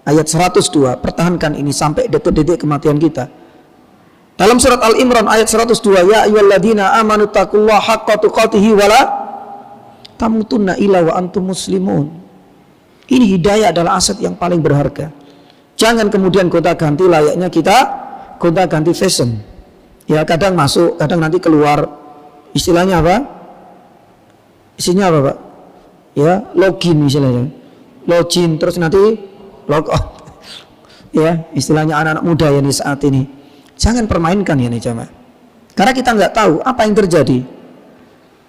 ayat 102, pertahankan ini sampai detik-detik kematian kita. Dalam surat Al-Imran ayat 102, ya ayyuhalladzina amanu taqullaha haqqa tuqatih wa la tamutunna illa wa antum muslimun. Ini hidayah adalah aset yang paling berharga. Jangan kemudian gonta-ganti, layaknya kita gonta-ganti fashion. Ya, kadang masuk, kadang nanti keluar. Istilahnya apa? Isinya apa, Pak? Ya, login istilahnya. Login terus nanti log out. Ya, istilahnya anak-anak muda ya nih saat ini. Jangan permainkan ya nih jamaah. Karena kita nggak tahu apa yang terjadi.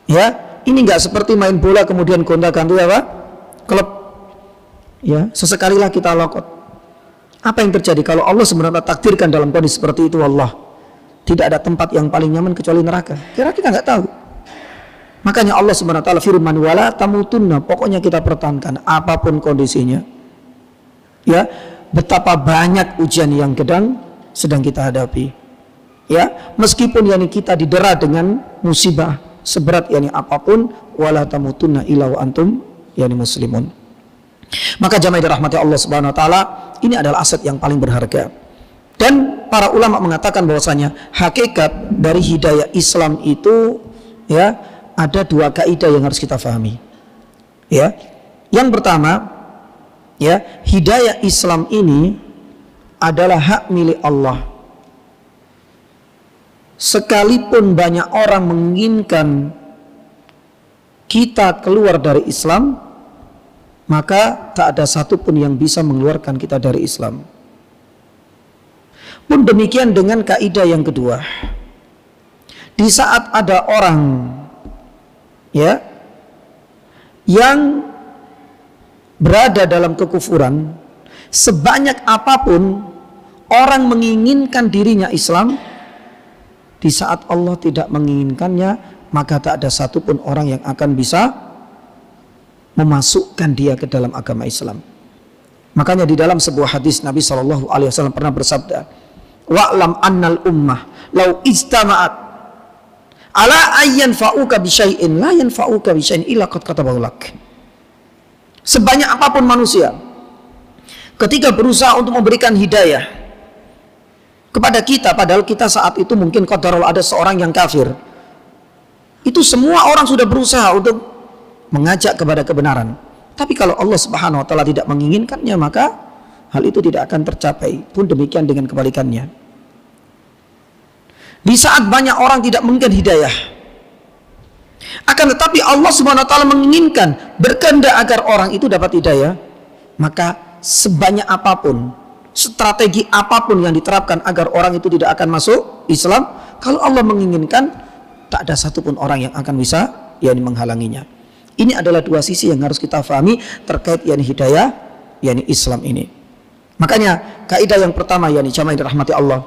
Ya, ini nggak seperti main bola kemudian gonta-ganti apa? Klub. Ya, sesekalilah kita log out. Apa yang terjadi kalau Allah sebenarnya takdirkan dalam kondisi seperti itu? Allah, tidak ada tempat yang paling nyaman kecuali neraka. Kira kita nggak tahu. Makanya Allah Subhanahu wa taala firman wala tamutunna, pokoknya kita pertahankan apapun kondisinya. Ya, betapa banyak ujian yang sedang kita hadapi. Ya, meskipun yani kita didera dengan musibah seberat yani apapun, wala tamutunna illa wa antum yani muslimun. Maka jamaah dirahmati Allah Subhanahu wa taala, ini adalah aset yang paling berharga. Dan para ulama mengatakan bahwasanya hakikat dari hidayah Islam itu, ya, ada dua kaidah yang harus kita pahami. Ya, yang pertama, ya, hidayah Islam ini adalah hak milik Allah. Sekalipun banyak orang menginginkan kita keluar dari Islam, maka tak ada satupun yang bisa mengeluarkan kita dari Islam. Pun demikian dengan kaidah yang kedua. Di saat ada orang, ya, yang berada dalam kekufuran, sebanyak apapun orang menginginkan dirinya Islam, di saat Allah tidak menginginkannya, maka tak ada satupun orang yang akan bisa memasukkan dia ke dalam agama Islam. Makanya di dalam sebuah hadis Nabi SAW pernah bersabda, wa'lam annal ummah law istama'at ala ayyan fa'uka bisyai'in la yanfa'uka bisyai'in illa qad katabahu lak. Sebanyak apapun manusia ketika berusaha untuk memberikan hidayah kepada kita, padahal kita saat itu mungkin qadarullah ada seorang yang kafir, itu semua orang sudah berusaha untuk mengajak kepada kebenaran. Tapi kalau Allah Subhanahu wa taala tidak menginginkannya, maka hal itu tidak akan tercapai. Pun demikian dengan kebalikannya. Di saat banyak orang tidak menginginkan hidayah, akan tetapi Allah Subhanahu wa taala menginginkan, berkehendak agar orang itu dapat hidayah, maka sebanyak apapun, strategi apapun yang diterapkan agar orang itu tidak akan masuk Islam, kalau Allah menginginkan, tak ada satupun orang yang akan bisa menghalanginya. Ini adalah dua sisi yang harus kita pahami terkait hidayah, Islam ini. Makanya kaidah yang pertama jamaah yang dirahmati Allah,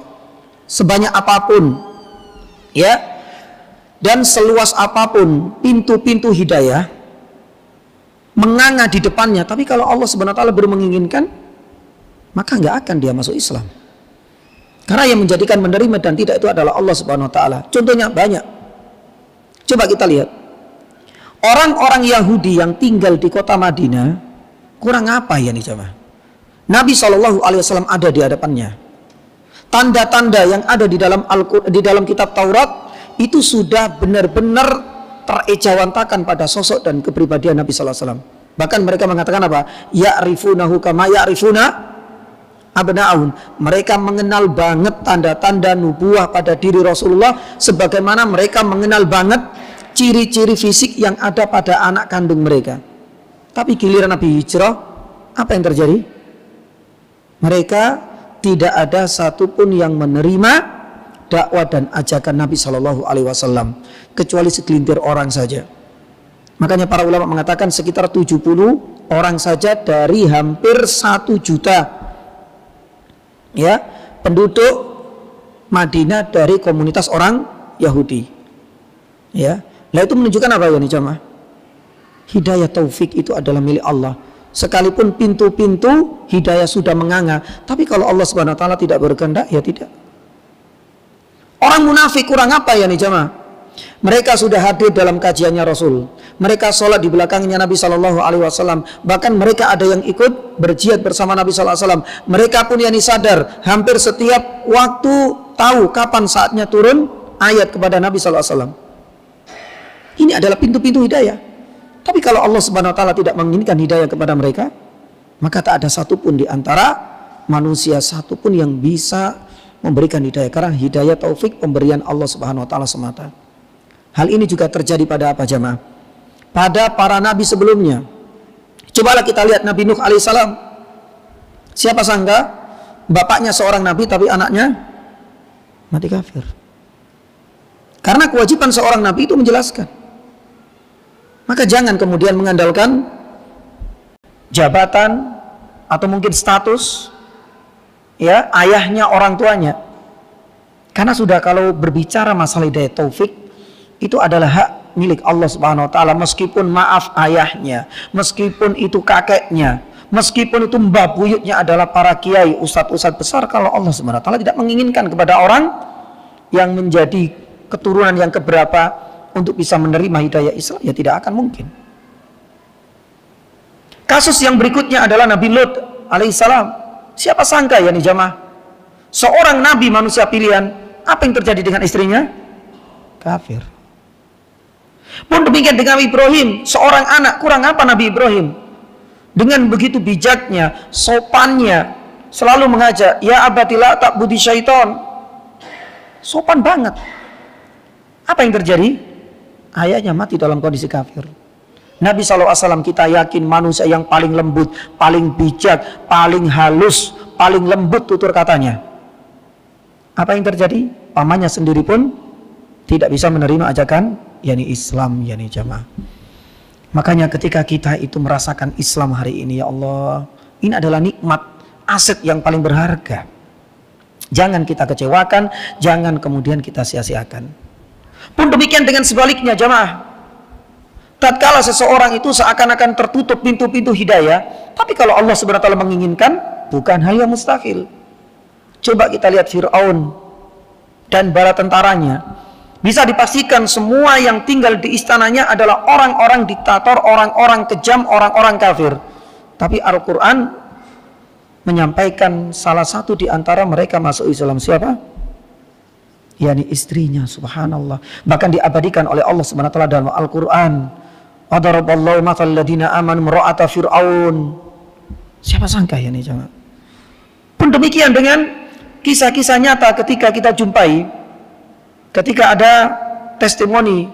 sebanyak apapun dan seluas apapun pintu-pintu hidayah menganga di depannya, tapi kalau Allah Subhanahu wa taala belum menginginkan, maka nggak akan dia masuk Islam. Karena yang menjadikan menerima dan tidak itu adalah Allah Subhanahu wa taala. Contohnya banyak. Coba kita lihat. Orang-orang Yahudi yang tinggal di kota Madinah kurang apa jamaah? Nabi SAW ada di hadapannya. Tanda-tanda yang ada di dalam kitab Taurat itu sudah benar-benar terejawantakan pada sosok dan kepribadian Nabi SAW. Bahkan mereka mengatakan apa? Ya'rifunahu kama ya'rifuna abna'ahum. Mereka mengenal banget tanda-tanda nubuah pada diri Rasulullah sebagaimana mereka mengenal banget ciri-ciri fisik yang ada pada anak kandung mereka. Tapi giliran Nabi hijrah, apa yang terjadi? Mereka tidak ada satupun yang menerima dakwah dan ajakan Nabi SAW, kecuali segelintir orang saja. Makanya para ulama mengatakan sekitar 70 orang saja dari hampir 1 juta penduduk Madinah dari komunitas orang Yahudi. Nah itu menunjukkan apa jamaah? Hidayah taufik itu adalah milik Allah. Sekalipun pintu-pintu hidayah sudah menganga, tapi kalau Allah Subhanahu wa taala tidak berkehendak, tidak. Orang munafik kurang apa jamaah? Mereka sudah hadir dalam kajiannya Rasul. Mereka sholat di belakangnya Nabi SAW. Bahkan mereka ada yang ikut berjihad bersama Nabi SAW. Mereka pun sadar hampir setiap waktu tahu kapan saatnya turun ayat kepada Nabi SAW. Ini adalah pintu-pintu hidayah. Tapi kalau Allah Subhanahu wa taala tidak menginginkan hidayah kepada mereka, maka tak ada satupun di antara manusia satupun yang bisa memberikan hidayah, karena hidayah taufik pemberian Allah Subhanahu wa taala semata. Hal ini juga terjadi pada apa jamaah? Pada para nabi sebelumnya. Cobalah kita lihat Nabi Nuh alaihissalam. Siapa sangka bapaknya seorang nabi tapi anaknya mati kafir. Karena kewajiban seorang nabi itu menjelaskan. Maka jangan kemudian mengandalkan jabatan atau mungkin status ayahnya, orang tuanya. Karena sudah kalau berbicara masalah hidayah taufik itu adalah hak milik Allah Subhanahu wa taala, meskipun maaf ayahnya, meskipun itu kakeknya, meskipun itu mbah buyutnya adalah para kiai, ustadz-ustadz besar, kalau Allah Subhanahu wa taala tidak menginginkan kepada orang yang menjadi keturunan yang keberapa untuk bisa menerima hidayah Islam, tidak akan mungkin. Kasus yang berikutnya adalah Nabi Lut alaihissalam. Siapa sangka jamaah, seorang nabi manusia pilihan, apa yang terjadi dengan istrinya? Kafir. Pun demikian dengan Ibrahim, seorang anak, kurang apa Nabi Ibrahim? Dengan begitu bijaknya, sopannya, selalu mengajak, ya abati la ta'budi syaiton. Sopan banget. Apa yang terjadi? Ayahnya mati dalam kondisi kafir. Nabi SAW kita yakin manusia yang paling lembut, paling bijak, paling halus, paling lembut tutur katanya. Apa yang terjadi? Pamannya sendiri pun tidak bisa menerima ajakan Islam jamaah. Makanya ketika kita itu merasakan Islam hari ini, ya Allah, ini adalah nikmat, aset yang paling berharga. Jangan kita kecewakan, jangan kemudian kita sia-siakan. Pun demikian dengan sebaliknya jamaah. Tatkala seseorang itu seakan-akan tertutup pintu-pintu hidayah, Tapi kalau Allah Subhanahu wa taala menginginkan, bukan hal yang mustahil. Coba kita lihat Fir'aun dan bala tentaranya. Bisa dipastikan semua yang tinggal di istananya adalah orang-orang diktator, orang-orang kejam, orang-orang kafir. Tapi Al-Quran menyampaikan salah satu di antara mereka masuk Islam. Siapa? Yani istrinya, subhanallah. Bahkan diabadikan oleh Allah Subhanahu wa taala dalam Al-Quran. Wadaraballahu mathal ladina amanu imra'ata Fir'aun. Siapa sangka ya nih jemaah. Pun demikian dengan kisah-kisah nyata ketika kita jumpai, ketika ada testimoni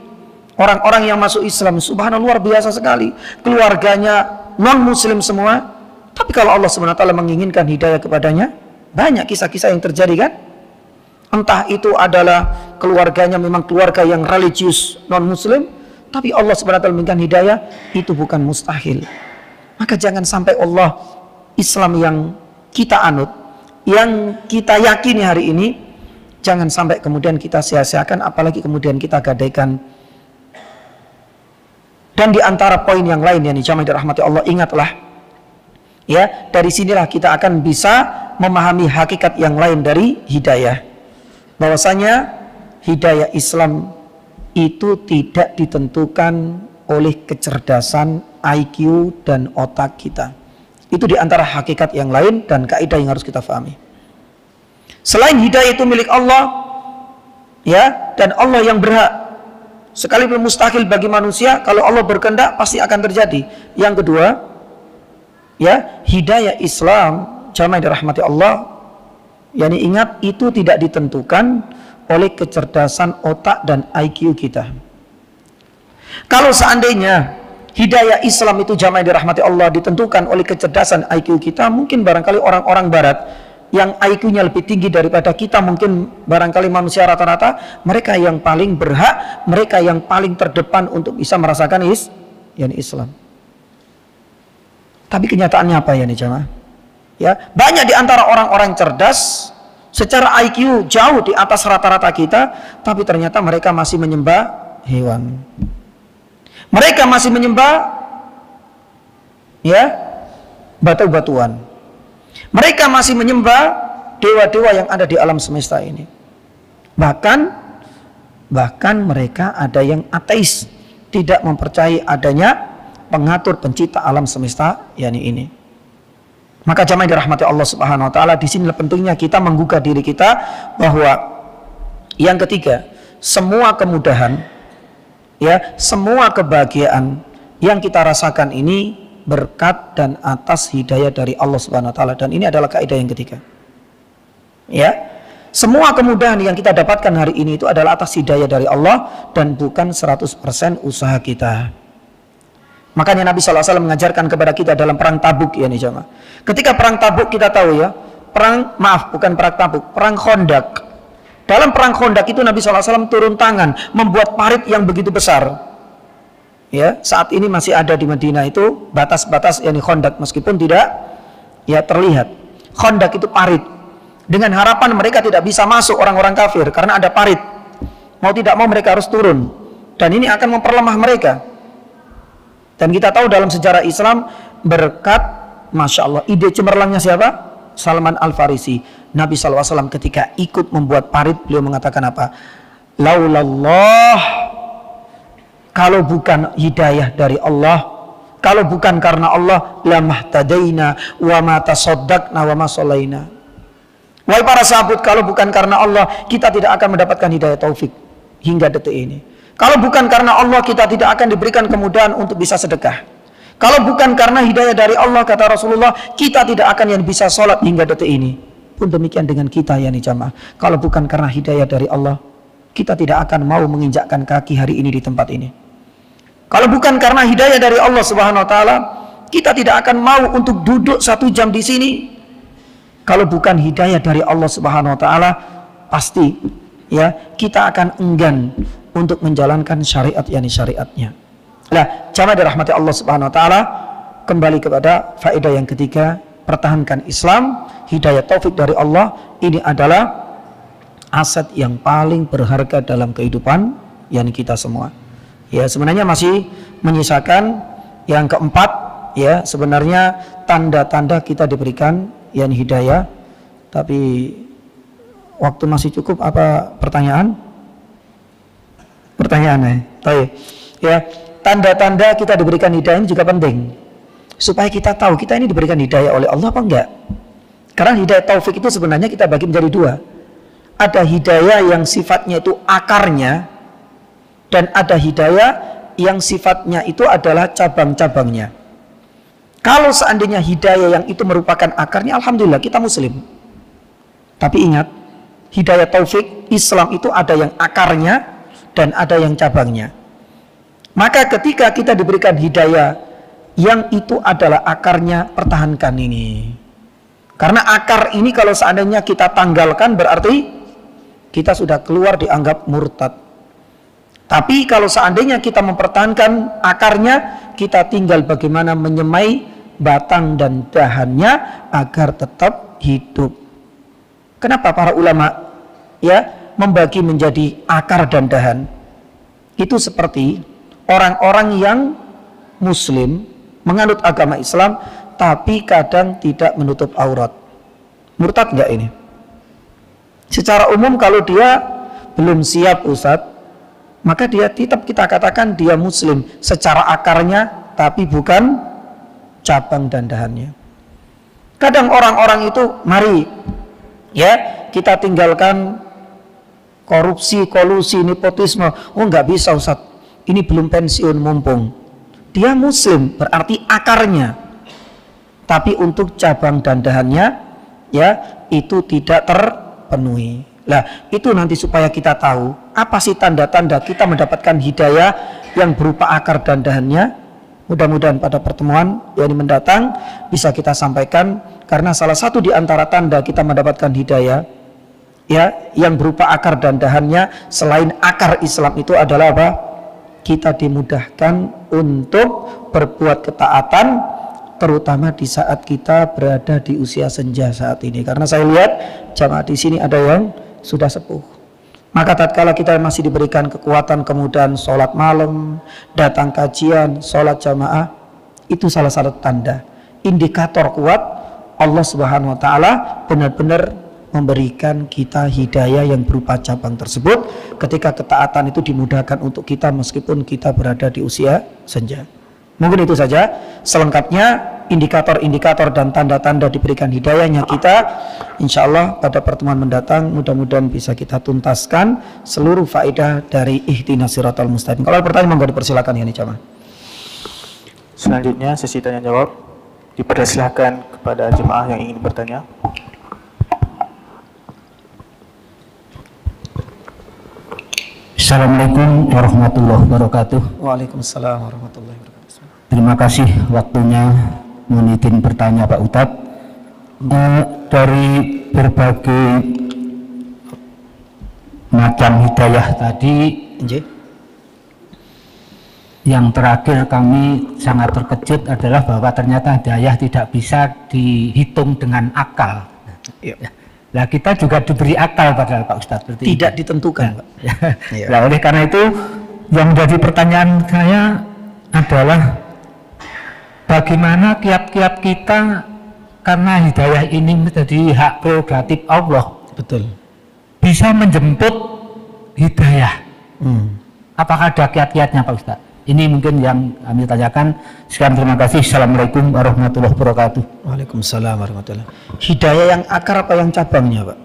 orang-orang yang masuk Islam, subhanallah luar biasa sekali. Keluarganya non muslim semua, tapi kalau Allah Subhanahu wa taala menginginkan hidayah kepadanya, banyak kisah-kisah yang terjadi kan? Entah itu adalah keluarganya memang keluarga yang religius non muslim, tapi Allah Subhanahu wa taala menginginkan hidayah, itu bukan mustahil. Maka jangan sampai Allah Islam yang kita anut, yang kita yakini hari ini, jangan sampai kemudian kita sia-siakan, apalagi kemudian kita gadaikan. Dan di antara poin yang lain yang dijamaah dirahmati Allah, ingatlah ya, dari sinilah kita akan bisa memahami hakikat yang lain dari hidayah. Bahwasanya hidayah Islam itu tidak ditentukan oleh kecerdasan, IQ dan otak kita. Itu di antara hakikat yang lain dan kaidah yang harus kita pahami. Selain hidayah itu milik Allah, ya, dan Allah yang berhak. Sekalipun mustahil bagi manusia, kalau Allah berkehendak pasti akan terjadi. Yang kedua, ya, hidayah Islam, jamaah dirahmati Allah, yakni ingat itu tidak ditentukan oleh kecerdasan otak dan IQ kita. Kalau seandainya hidayah Islam itu, jamaah dirahmati Allah, ditentukan oleh kecerdasan IQ kita, mungkin barangkali orang-orang barat yang IQ-nya lebih tinggi daripada kita, mungkin barangkali manusia rata-rata, mereka yang paling berhak, mereka yang paling terdepan untuk bisa merasakan Islam. Tapi kenyataannya apa ya nih jamaah? Ya, banyak di antara orang-orang cerdas secara IQ jauh di atas rata-rata kita, tapi ternyata mereka masih menyembah hewan. Mereka masih menyembah ya batu-batuan. Mereka masih menyembah dewa-dewa yang ada di alam semesta ini. Bahkan mereka ada yang ateis, tidak mempercayai adanya pengatur pencipta alam semesta yakni ini. Maka jamaah dirahmati Allah Subhanahu wa taala, di sinilah pentingnya kita menggugah diri kita bahwa yang ketiga, semua kemudahan, ya, semua kebahagiaan yang kita rasakan ini berkat dan atas hidayah dari Allah Subhanahu wa taala, dan ini adalah kaidah yang ketiga. Ya, semua kemudahan yang kita dapatkan hari ini itu adalah atas hidayah dari Allah dan bukan 100% usaha kita. Makanya Nabi SAW mengajarkan kepada kita dalam perang Tabuk ya nih jamaah. Ketika perang Tabuk kita tahu ya, bukan perang Tabuk, perang Khandaq. Dalam perang Khandaq itu Nabi SAW turun tangan membuat parit yang begitu besar. Ya, saat ini masih ada di Madinah itu batas-batas yakni Khandaq, meskipun tidak ya terlihat. Khandaq itu parit. Dengan harapan mereka tidak bisa masuk orang-orang kafir karena ada parit. Mau tidak mau mereka harus turun. Dan ini akan memperlemah mereka. Dan kita tahu dalam sejarah Islam berkat, Masya Allah, ide cemerlangnya siapa? Salman Al-Farisi. Nabi SAW ketika ikut membuat parit, beliau mengatakan apa? Laulallah, kalau bukan hidayah dari Allah, kalau bukan karena Allah, lamahtadaina wa ma tasaddaqna wa ma shallaina. Wahai para sahabat, kalau bukan karena Allah, kita tidak akan mendapatkan hidayah taufik hingga detik ini. Kalau bukan karena Allah, kita tidak akan diberikan kemudahan untuk bisa sedekah. Kalau bukan karena hidayah dari Allah, kata Rasulullah, kita tidak akan yang bisa sholat hingga detik ini. Pun demikian dengan kita ya nih jamaah. Kalau bukan karena hidayah dari Allah, kita tidak akan mau menginjakkan kaki hari ini di tempat ini. Kalau bukan karena hidayah dari Allah Subhanahu wa taala, kita tidak akan mau untuk duduk 1 jam di sini. Kalau bukan hidayah dari Allah Subhanahu wa taala, pasti ya kita akan enggan untuk menjalankan syariat yakni syariatnya. Nah, jamaah dirahmati Allah Subhanahu wa taala, kembali kepada faedah yang ketiga, pertahankan Islam, hidayah taufik dari Allah, ini adalah aset yang paling berharga dalam kehidupan yakni kita semua. Ya, sebenarnya masih menyisakan yang keempat, ya sebenarnya tanda-tanda kita diberikan yang hidayah, tapi waktu masih cukup apa pertanyaan? Pertanyaannya, baik. Ya, tanda-tanda kita diberikan hidayah ini juga penting supaya kita tahu kita ini diberikan hidayah oleh Allah apa enggak. Karena hidayah taufik itu sebenarnya kita bagi menjadi dua. Ada hidayah yang sifatnya itu akarnya, dan ada hidayah yang sifatnya itu adalah cabang-cabangnya. Kalau seandainya hidayah yang itu merupakan akarnya, alhamdulillah kita muslim. Tapi ingat, hidayah taufik Islam itu ada yang akarnya dan ada yang cabangnya. Maka ketika kita diberikan hidayah yang itu adalah akarnya, pertahankan ini. Karena akar ini kalau seandainya kita tanggalkan berarti kita sudah keluar dianggap murtad. Tapi kalau seandainya kita mempertahankan akarnya, kita tinggal bagaimana menyemai batang dan dahannya agar tetap hidup. Kenapa para ulama ya membagi menjadi akar dan dahan? Itu seperti orang-orang yang muslim menganut agama Islam tapi kadang tidak menutup aurat. Murtad enggak ini? Secara umum kalau dia belum siap Ustadz, maka dia tetap kita katakan dia muslim secara akarnya tapi bukan cabang dan dahannya. Kadang orang-orang itu mari ya kita tinggalkan korupsi, kolusi, nepotisme. Oh nggak bisa Ustaz, ini belum pensiun mumpung. Dia muslim berarti akarnya, tapi untuk cabang dan dahannya ya itu tidak terpenuhi. Lah itu nanti supaya kita tahu apa sih tanda-tanda kita mendapatkan hidayah yang berupa akar dan dahannya. Mudah-mudahan pada pertemuan yang mendatang bisa kita sampaikan, karena salah satu di antara tanda kita mendapatkan hidayah ya yang berupa akar dan dahannya selain akar Islam itu adalah apa? Kita dimudahkan untuk berbuat ketaatan, terutama di saat kita berada di usia senja saat ini. Karena saya lihat jamaah di sini ada yang sudah sepuh. Maka tatkala kita masih diberikan kekuatan, kemudian sholat malam, datang kajian, sholat jamaah, itu salah satu tanda, indikator kuat Allah Subhanahu Wa Taala benar-benar memberikan kita hidayah yang berupa cabang tersebut. Ketika ketaatan itu dimudahkan untuk kita meskipun kita berada di usia senja. Mungkin itu saja selengkapnya indikator-indikator dan tanda-tanda diberikan hidayahnya kita. Insya Allah pada pertemuan mendatang mudah-mudahan bisa kita tuntaskan seluruh faedah dari ihdinas siratal mustaqim. Kalau ada pertanyaan monggo dipersilakan ya nih jamaah. Selanjutnya sesi tanya jawab, dipersilahkan kepada jemaah yang ingin bertanya. Assalamualaikum warahmatullahi wabarakatuh. Waalaikumsalam warahmatullahi wabarakatuh. Terima kasih waktunya menitip bertanya Pak Ustadz. Dari berbagai macam hidayah tadi, yang terakhir kami sangat terkejut adalah bahwa ternyata hidayah tidak bisa dihitung dengan akal. Nah kita juga diberi akal padahal Pak Ustadz. Tidak ditentukan Pak. Nah oleh karena itu yang menjadi pertanyaan saya adalah bagaimana kiat-kiat kita, karena hidayah ini menjadi hak prerogatif Allah. Betul. Bisa menjemput hidayah. Apakah ada kiat-kiatnya Pak Ustadz? Ini mungkin yang kami tanyakan. Sekian, terima kasih. Assalamualaikum warahmatullahi wabarakatuh. Waalaikumsalam warahmatullahi wabarakatuh. Hidayah yang akar apa yang cabangnya Pak?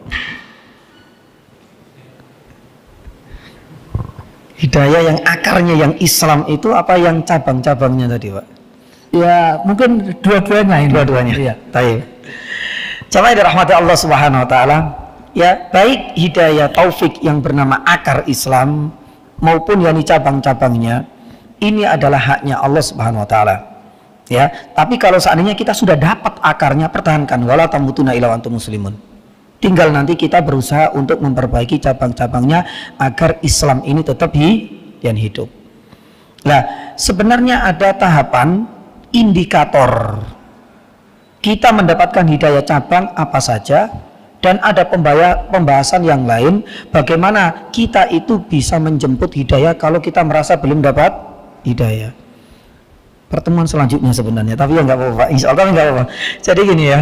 Hidayah yang akarnya yang Islam itu apa yang cabang-cabangnya tadi Pak? Ya mungkin dua-duanya ini. Dua-duanya. Iya. Baik. Jamaah dirahmati Allah Subhanahu Wa Taala. Ya baik hidayah taufik yang bernama akar Islam maupun yang cabang-cabangnya, ini adalah haknya Allah Subhanahu Wa Taala. Ya. Tapi kalau seandainya kita sudah dapat akarnya, pertahankan. Wala tamutuna illa wa antum muslimun. Tinggal nanti kita berusaha untuk memperbaiki cabang-cabangnya agar Islam ini tetap hidup. Nah, sebenarnya ada tahapan indikator kita mendapatkan hidayah cabang apa saja, dan ada pembahasan yang lain bagaimana kita itu bisa menjemput hidayah kalau kita merasa belum dapat hidayah. pertemuan selanjutnya sebenarnya, tapi ya nggak apa-apa, insya Allah nggak apa-apa. Jadi gini ya,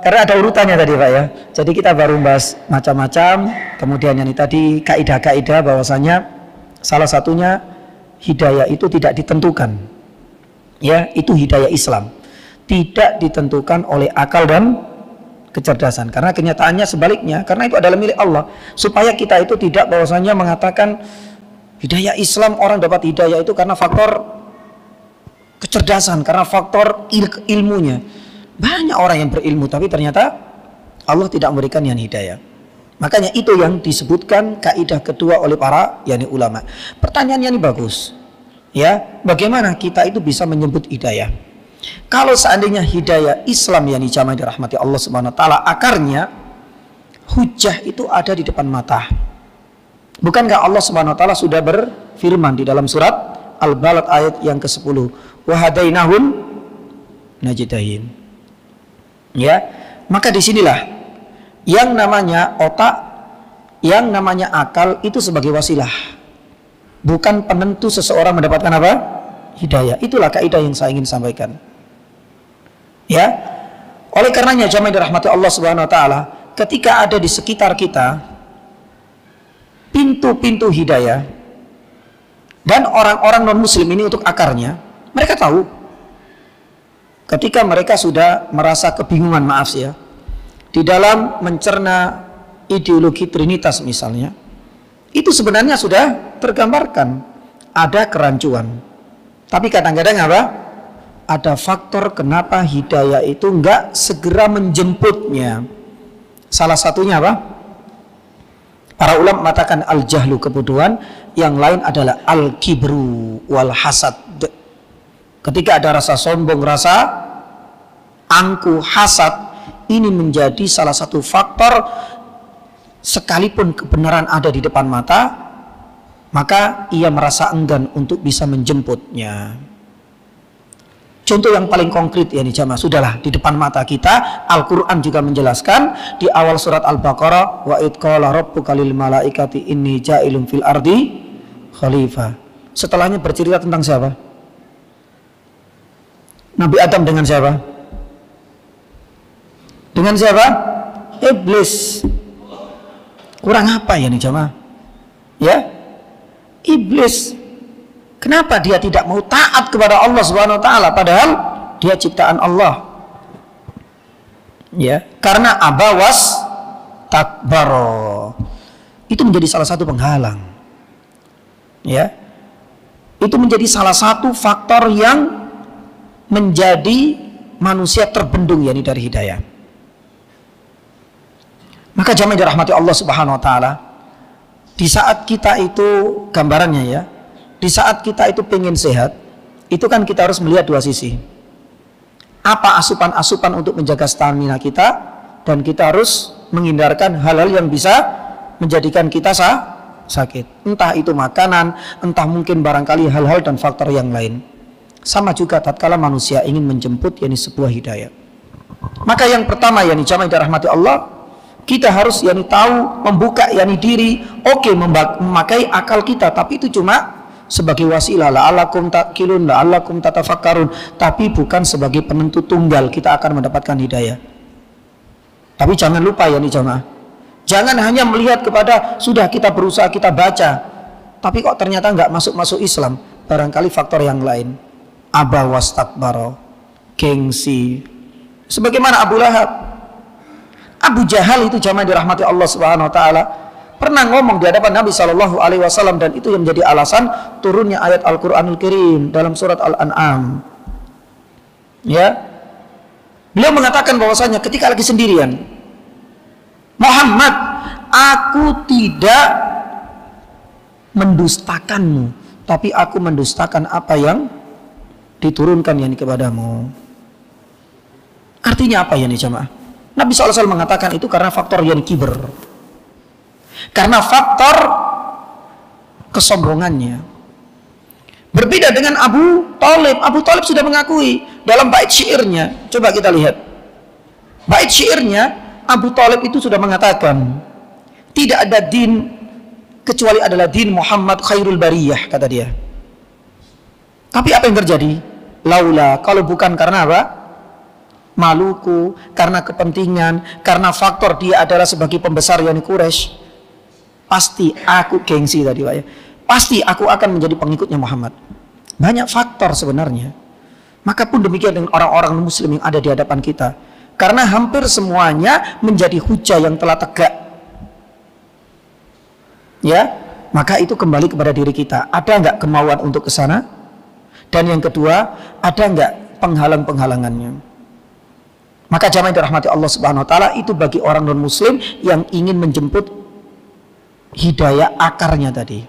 karena ada urutannya tadi Pak ya. Jadi kita baru bahas macam-macam, kemudian yang tadi kaidah-kaidah bahwasanya salah satunya hidayah itu tidak ditentukan, ya itu hidayah Islam, tidak ditentukan oleh akal dan kecerdasan, karena kenyataannya sebaliknya, karena itu adalah milik Allah. Supaya kita itu tidak bahwasanya mengatakan hidayah Islam, orang dapat hidayah itu karena faktor kecerdasan, karena faktor ilmunya. Banyak orang yang berilmu tapi ternyata Allah tidak memberikan yang hidayah. Makanya itu yang disebutkan kaidah kedua oleh para ulama. Pertanyaannya ini bagus. Ya, bagaimana kita itu bisa menyebut hidayah? Kalau seandainya hidayah Islam yang jamaah dirahmati Allah Subhanahu wa taala, akarnya hujjah itu ada di depan mata. Bukankah Allah Subhanahu wa taala sudah berfirman di dalam surat Al-Balad ayat yang ke-10, wa hadainahun najdain. Ya, maka disinilah yang namanya otak, yang namanya akal itu sebagai wasilah, bukan penentu seseorang mendapatkan apa? Hidayah. Itulah kaidah yang saya ingin sampaikan. Ya, oleh karenanya jamaah dirahmati Allah Subhanahu wa taala, ketika ada di sekitar kita pintu-pintu hidayah dan orang-orang non muslim ini untuk akarnya, mereka tahu. Ketika mereka sudah merasa kebingungan, maaf ya, di dalam mencerna ideologi Trinitas misalnya, itu sebenarnya sudah tergambarkan ada kerancuan. Tapi kadang-kadang apa? Ada faktor kenapa hidayah itu enggak segera menjemputnya. Salah satunya apa? Para ulama mengatakan al-jahlu, kebodohan. Yang lain adalah al-kibru wal hasad. Ketika ada rasa sombong, rasa angkuh, hasad, ini menjadi salah satu faktor. Sekalipun kebenaran ada di depan mata, maka ia merasa enggan untuk bisa menjemputnya. Contoh yang paling konkret ya nih jamaah, sudahlah di depan mata kita, Al-Quran juga menjelaskan di awal surat Al-Baqarah, wa id qala rabbuka lil malaikati inni ja'ilun fil ardi khalifah. Setelahnya bercerita tentang siapa? Nabi Adam dengan siapa? Dengan siapa? Iblis. Kurang apa ya nih jamaah? Ya, iblis. Kenapa dia tidak mau taat kepada Allah Subhanahu wa taala padahal dia ciptaan Allah? Ya, karena abawas takbaro. Itu menjadi salah satu penghalang. Ya. Itu menjadi salah satu faktor yang menjadi manusia terbendung yakni dari hidayah. Maka jamaah dirahmati Allah Subhanahu wa taala, di saat kita itu gambarannya ya, di saat kita itu pengen sehat, itu kan kita harus melihat dua sisi. Apa asupan-asupan untuk menjaga stamina kita, dan kita harus menghindarkan hal-hal yang bisa menjadikan kita sakit. Entah itu makanan, entah mungkin barangkali hal-hal dan faktor yang lain. Sama juga tatkala manusia ingin menjemput yakni sebuah hidayah. Maka yang pertama yakni jamaah dirahmati Allah, kita harus yakni tahu, membuka yakni diri, oke, memakai akal kita, tapi itu cuma sebagai wasilah, la'allakum ta'qilun, la'allakum tatafakkarun, tapi bukan sebagai penentu tunggal kita akan mendapatkan hidayah. Tapi jangan lupa yakni jamaah, jangan hanya melihat kepada sudah kita berusaha, kita baca, tapi kok ternyata nggak masuk Islam. Barangkali faktor yang lain. Aba wastakbaro, gengsi. Sebagaimana Abu Lahab, Abu Jahal itu jamaah dirahmati Allah Subhanahu wa taala pernah ngomong di hadapan Nabi Shallallahu alaihi wasallam, dan itu yang menjadi alasan turunnya ayat Al-Qur'anul Karim dalam surat Al-An'am. Ya. Beliau mengatakan bahwasanya ketika lagi sendirian, Muhammad, aku tidak mendustakanmu, tapi aku mendustakan apa yang diturunkan yakni kepadamu. Artinya apa yakni jamaah? Nabi SAW mengatakan itu karena faktor yakni kiber, karena faktor kesombongannya. Berbeda dengan Abu Thalib. Abu Thalib sudah mengakui dalam bait syairnya. Coba kita lihat bait syairnya. Abu Thalib itu sudah mengatakan tidak ada din kecuali adalah din Muhammad khairul bariyah, kata dia. Tapi apa yang terjadi? Laula, kalau bukan karena apa? Maluku, karena kepentingan, karena faktor dia adalah sebagai pembesar Yani Quraisy, pasti aku gengsi tadi Pak ya, pasti aku akan menjadi pengikutnya Muhammad. Banyak faktor sebenarnya. Maka pun demikian dengan orang-orang muslim yang ada di hadapan kita, karena hampir semuanya menjadi hujah yang telah tegak, ya, maka itu kembali kepada diri kita. Ada nggak kemauan untuk ke sana? Dan yang kedua, ada nggak penghalang-penghalangannya? Maka jamaah yang dirahmati Allah Subhanahu wa taala, itu bagi orang non muslim yang ingin menjemput hidayah akarnya tadi.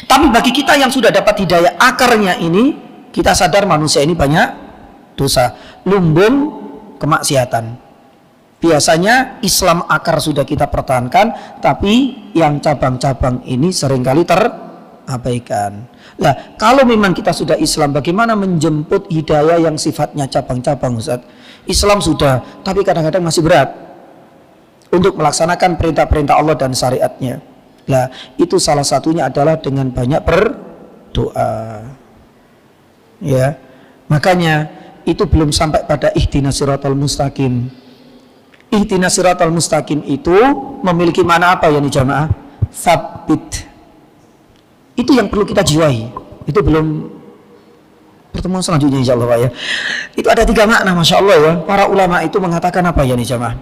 Tapi bagi kita yang sudah dapat hidayah akarnya ini, kita sadar manusia ini banyak dosa, lumbung kemaksiatan. Biasanya Islam akar sudah kita pertahankan, tapi yang cabang-cabang ini seringkali terabaikan. Nah, kalau memang kita sudah Islam, bagaimana menjemput hidayah yang sifatnya cabang-cabang, Ustaz? Islam sudah, tapi kadang-kadang masih berat untuk melaksanakan perintah-perintah Allah dan syariatnya. Nah, itu salah satunya adalah dengan banyak berdoa. Ya, makanya itu belum sampai pada ihdinas siratal mustaqim. Ihdinas siratal mustaqim itu memiliki makna apa ya nih jamaah? Sabit. Itu yang perlu kita jiwai. Itu belum pertemuan selanjutnya insyaallah Pak ya. Itu ada 3 makna, Masya Allah ya. Para ulama itu mengatakan apa ya nih jamaah?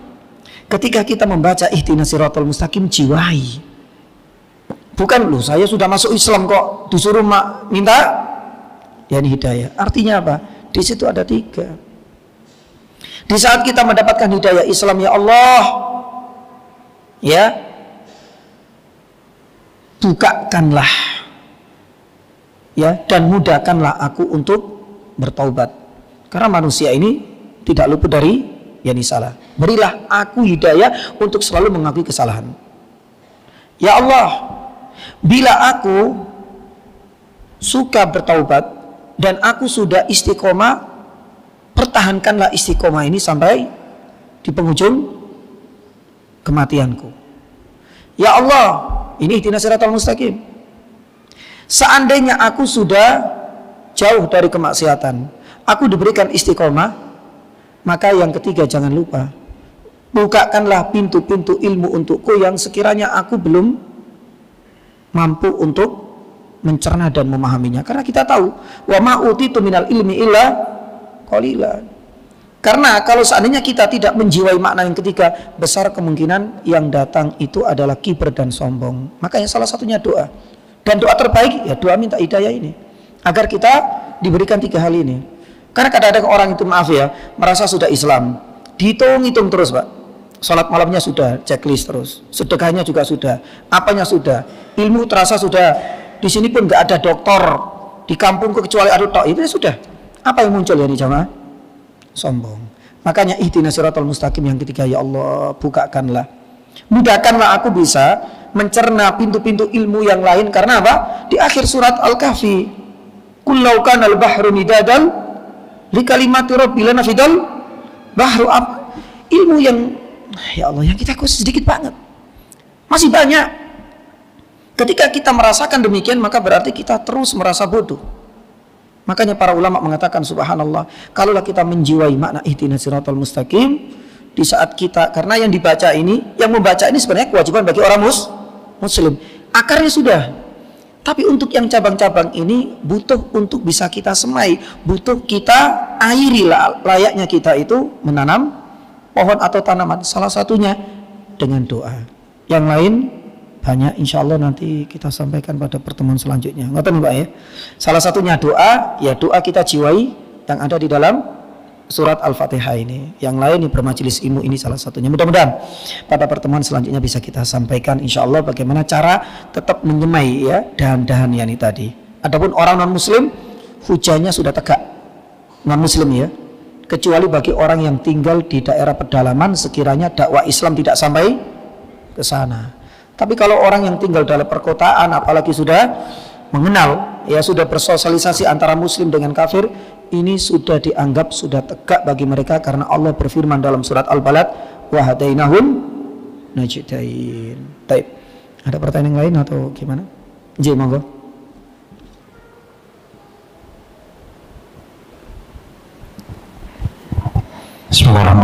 Ketika kita membaca ihdinas siratal mustaqim, jiwai. Bukan loh, saya sudah masuk Islam kok disuruh minta yani hidayah. Artinya apa? Di situ ada 3. Di saat kita mendapatkan hidayah Islam, ya Allah, ya, bukakanlah, ya, dan mudahkanlah aku untuk bertaubat. Karena manusia ini tidak luput dari yani salah. Berilah aku hidayah untuk selalu mengakui kesalahan. Ya Allah, bila aku suka bertaubat dan aku sudah istiqomah, pertahankanlah istiqomah ini sampai di penghujung kematianku. Ya Allah, ini ihdinas siratal mustaqim. Seandainya aku sudah jauh dari kemaksiatan, aku diberikan istiqomah, maka yang ketiga jangan lupa, bukakanlah pintu-pintu ilmu untukku yang sekiranya aku belum mampu untuk mencerna dan memahaminya. Karena kita tahu, wa ma utitu minal ilmi illa qalilan. Karena kalau seandainya kita tidak menjiwai makna yang ketiga, besar kemungkinan yang datang itu adalah kibr dan sombong. Makanya salah satunya doa. Dan doa terbaik ya doa minta hidayah ini, agar kita diberikan 3 hal ini. Karena kadang-kadang orang itu, maaf ya, merasa sudah Islam, dihitung-hitung terus Pak. Salat malamnya sudah, checklist terus, sedekahnya juga sudah, apanya sudah, ilmu terasa sudah. Di sini pun nggak ada doktor, di kampungku kecuali ada tok, itu sudah. Apa yang muncul ya nih jamaah? Sombong. Makanya ihdinas siratal mustaqim yang ketiga, ya Allah, bukakanlah, mudahkanlah aku bisa mencerna pintu-pintu ilmu yang lain. Karena apa? Di akhir surat Al-Kahfi, qul law kana al-bahru midadan li kalimati rabbil lanafidal bahru. Ilmu yang, ya Allah, yang kita kuas sedikit banget, masih banyak. Ketika kita merasakan demikian, maka berarti kita terus merasa bodoh. Makanya para ulama mengatakan, subhanallah, kalaulah kita menjiwai makna ihdinas siratal mustaqim di saat kita, karena yang dibaca ini, yang membaca ini sebenarnya kewajiban bagi orang muslim. Akarnya sudah, tapi untuk yang cabang-cabang ini butuh untuk bisa kita semai, butuh kita airi layaknya kita itu menanam pohon atau tanaman. Salah satunya dengan doa. Yang lain banyak, insya Allah nanti kita sampaikan pada pertemuan selanjutnya. Ngoten Pak ya. Salah satunya doa, ya doa kita jiwai yang ada di dalam surat Al-Fatihah ini. Yang lain yang bermajelis ilmu ini salah satunya. Mudah-mudahan pada pertemuan selanjutnya bisa kita sampaikan insya Allah bagaimana cara tetap menyemai ya dahan-dahan yang ini tadi. Adapun orang non muslim, hujahnya sudah tegak, non muslim ya. Kecuali bagi orang yang tinggal di daerah pedalaman, sekiranya dakwah Islam tidak sampai ke sana. Tapi kalau orang yang tinggal dalam perkotaan, apalagi sudah mengenal, ya sudah bersosialisasi antara muslim dengan kafir, ini sudah dianggap sudah tegak bagi mereka. Karena Allah berfirman dalam surat Al-Balad, wa hadainahum najdain. Baik. Ada pertanyaan yang lain atau gimana? Monggo.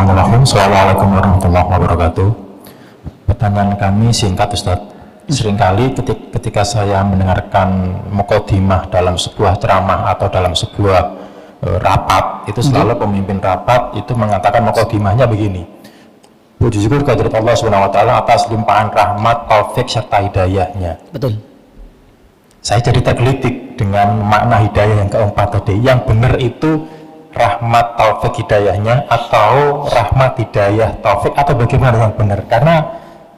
Bismillahirrahmanirrahim. Assalamualaikum warahmatullahi wabarakatuh. Pertanyaan kami singkat, Ustaz. Seringkali ketika saya mendengarkan mukadimah dalam sebuah ceramah atau dalam sebuah rapat, itu selalu pemimpin rapat itu mengatakan mukadimahnya begini: puji syukur kehadirat Allah Subhanahu wa taala atas limpahan rahmat, taufik serta hidayahnya. Betul. Saya jadi tergelitik dengan makna hidayah yang keempat tadi. Yang benar itu rahmat taufik hidayahnya atau rahmat hidayah taufik, atau bagaimana yang benar? Karena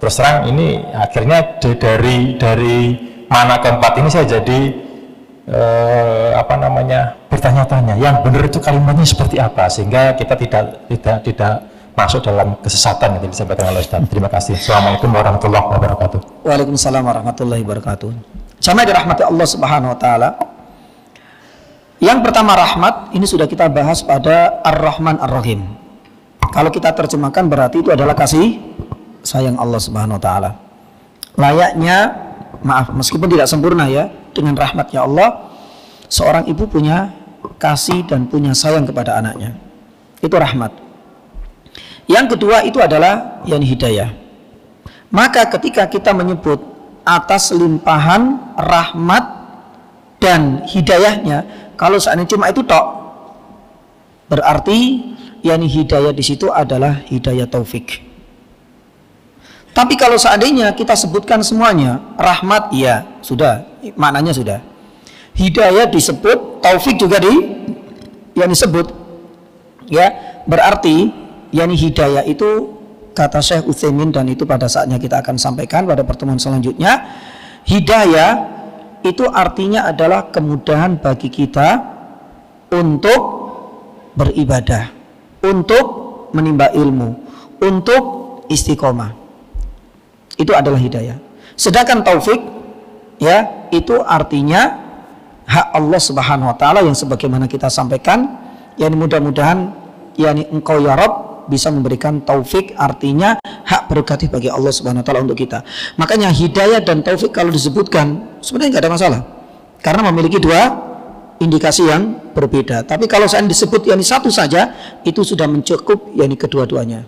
terus terang ini akhirnya dari mana keempat ini saya jadi bertanya-tanya yang benar itu kalimatnya seperti apa, sehingga kita tidak masuk dalam kesesatan yang disampaikan oleh Ustaz. Terima kasih. Assalamualaikum warahmatullahi wabarakatuh. Waalaikumsalam warahmatullahi wabarakatuh. Sama dirahmati Allah Subhanahu wa taala. Yang pertama rahmat, ini sudah kita bahas pada Ar-Rahman Ar-Rahim. Kalau kita terjemahkan berarti itu adalah kasih sayang Allah Subhanahu wa taala. Layaknya, maaf meskipun tidak sempurna ya, dengan rahmatnya Allah, seorang ibu punya kasih dan punya sayang kepada anaknya. Itu rahmat. Yang kedua itu adalah yang hidayah. Maka ketika kita menyebut atas limpahan rahmat dan hidayahnya, kalau seandainya cuma itu tok, berarti yang hidayah di situ adalah hidayah taufik. Tapi kalau seandainya kita sebutkan semuanya, rahmat ya sudah, maknanya sudah. Hidayah disebut, taufik juga yang disebut. Ya, berarti yang hidayah itu kata Syekh Utsaimin, dan itu pada saatnya kita akan sampaikan pada pertemuan selanjutnya. Hidayah itu artinya adalah kemudahan bagi kita untuk beribadah, untuk menimba ilmu, untuk istiqomah. Itu adalah hidayah. Sedangkan taufik ya, itu artinya hak Allah Subhanahu wa taala yang sebagaimana kita sampaikan, yang mudah-mudahan yakni engkau ya Rabb bisa memberikan taufik, artinya hak prerogatif bagi Allah Subhanahu wa taala untuk kita. Makanya hidayah dan taufik kalau disebutkan sebenarnya nggak ada masalah, karena memiliki dua indikasi yang berbeda. Tapi kalau saya disebut yakni satu saja, itu sudah mencukup yakni kedua-duanya.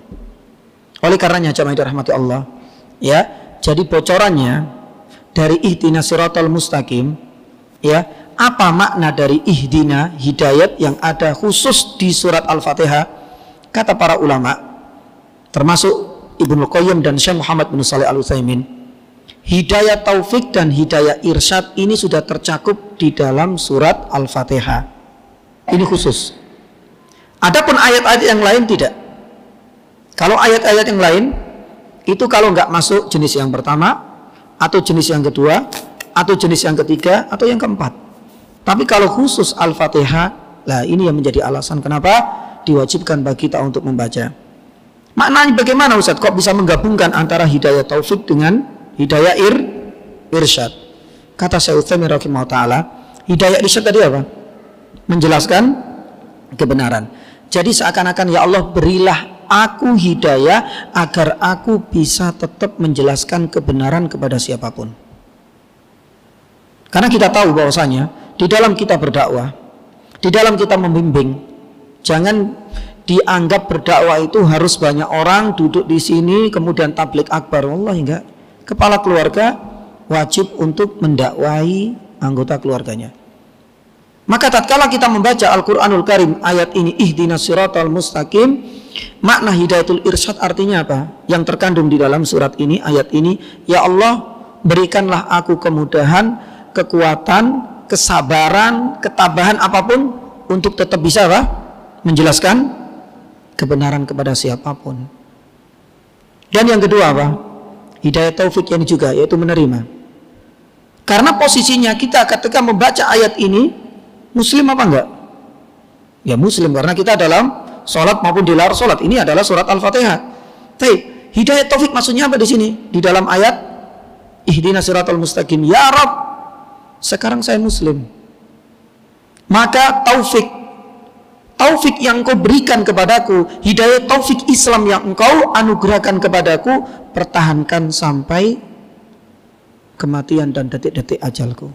Oleh karenanya jamaah dirahmati Allah, ya, jadi bocorannya dari ihdinas siratal mustaqim, ya, apa makna dari ihdina, hidayat yang ada khusus di surat Al-Fatihah? Kata para ulama, termasuk Ibnu Qayyim dan Syekh Muhammad bin Shalih Al-Utsaimin, hidayah taufik dan hidayah irsyad ini sudah tercakup di dalam surat Al-Fatihah. Ini khusus. Adapun ayat-ayat yang lain tidak. Kalau ayat-ayat yang lain itu kalau nggak masuk jenis yang pertama, atau jenis yang kedua, atau jenis yang ketiga, atau yang keempat. Tapi kalau khusus Al-Fatihah, lah ini yang menjadi alasan kenapa diwajibkan bagi kita untuk membaca. Maknanya bagaimana Ustaz? Kok bisa menggabungkan antara hidayah taufik dengan hidayah irsyad? Kata Syekh Utsaimin rahimahullah taala, hidayah irsyad tadi apa? Menjelaskan kebenaran. Jadi seakan-akan ya Allah berilah aku hidayah agar aku bisa tetap menjelaskan kebenaran kepada siapapun. Karena kita tahu bahwasanya di dalam kita berdakwah, di dalam kita membimbing, jangan dianggap berdakwah itu harus banyak orang duduk di sini kemudian tablik akbar. Wallahi enggak. Kepala keluarga wajib untuk mendakwahi anggota keluarganya. Maka tatkala kita membaca Al-Qur'anul Karim ayat ini ihdinas siratal mustaqim, makna hidayatul irsyad artinya apa? Yang terkandung di dalam surat ini, ayat ini, ya Allah berikanlah aku kemudahan, kekuatan, kesabaran, ketabahan apapun untuk tetap bisa apa? Menjelaskan kebenaran kepada siapapun. Dan yang kedua apa? Hidayah taufik yang juga, yaitu menerima. Karena posisinya kita ketika membaca ayat ini muslim apa enggak? Ya muslim, karena kita dalam sholat maupun di luar sholat. Ini adalah surat Al-Fatihah. Tapi hidayah taufik maksudnya apa di sini? Di dalam ayat ihdinas siratal mustaqim, ya Rabb, sekarang saya muslim. Maka taufik yang engkau berikan kepadaku, hidayah taufik Islam yang engkau anugerahkan kepadaku, pertahankan sampai kematian dan detik-detik ajalku.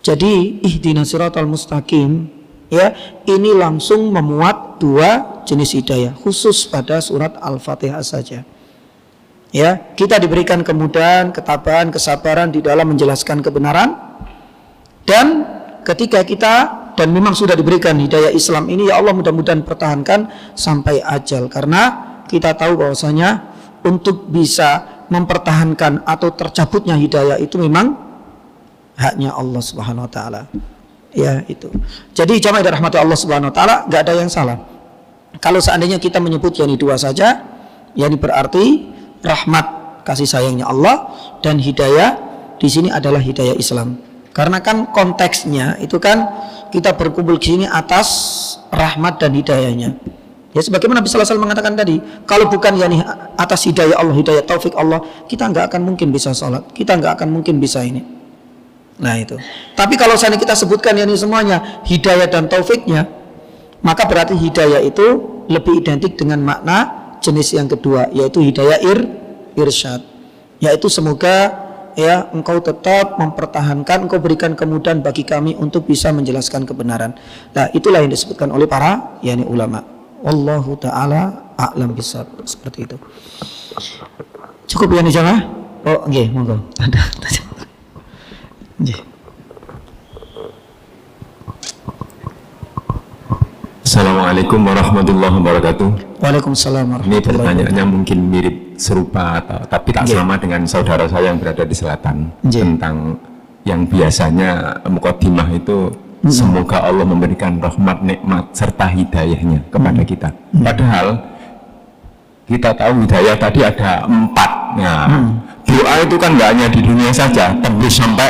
Jadi ihdinas siratal mustaqim Ya, ini langsung memuat dua jenis hidayah khusus pada surat Al-Fatihah saja. Ya, kita diberikan kemudahan, ketabahan, kesabaran di dalam menjelaskan kebenaran. Dan ketika kita dan memang sudah diberikan hidayah Islam ini, ya Allah mudah-mudahan pertahankan sampai ajal, karena kita tahu bahwasanya untuk bisa mempertahankan atau tercabutnya hidayah itu memang haknya Allah Subhanahu wa taala. Ya, itu. Jadi jamaah yang dirahmati Allah Subhanahu wa taala, enggak ada yang salah. Kalau seandainya kita menyebut yakni dua saja, yakni berarti rahmat kasih sayangnya Allah dan hidayah di sini adalah hidayah Islam. Karena kan konteksnya itu kan kita berkumpul di sini atas rahmat dan hidayahnya. Ya, sebagaimana Nabi sallallahu alaihi wasallam mengatakan tadi, kalau bukan yakni atas hidayah Allah, hidayah taufik Allah, kita enggak akan mungkin bisa sholat, kita enggak akan mungkin bisa ini. Nah itu. Tapi kalau seandainya kita sebutkan yakni semuanya hidayah dan taufiknya, maka berarti hidayah itu lebih identik dengan makna jenis yang kedua, yaitu hidayah irsyad. Yaitu semoga ya engkau tetap mempertahankan, engkau berikan kemudahan bagi kami untuk bisa menjelaskan kebenaran. Nah, itulah yang disebutkan oleh para yakni ulama. Wallahu taala a'lam bishawab. Seperti itu. Cukup ya nih jamaah? Oh, nggih, monggo. Ada. Assalamualaikum warahmatullahi wabarakatuh. Waalaikumsalam warahmatullahi wabarakatuh. Ini pertanyaannya mungkin mirip serupa tapi tak sama dengan saudara saya yang berada di selatan, tentang yang biasanya mukadimah itu semoga Allah memberikan rahmat, nikmat serta hidayahnya kepada kita. Padahal kita tahu hidayah tadi ada 4. Nah, doa itu kan nggak hanya di dunia saja, tembus sampai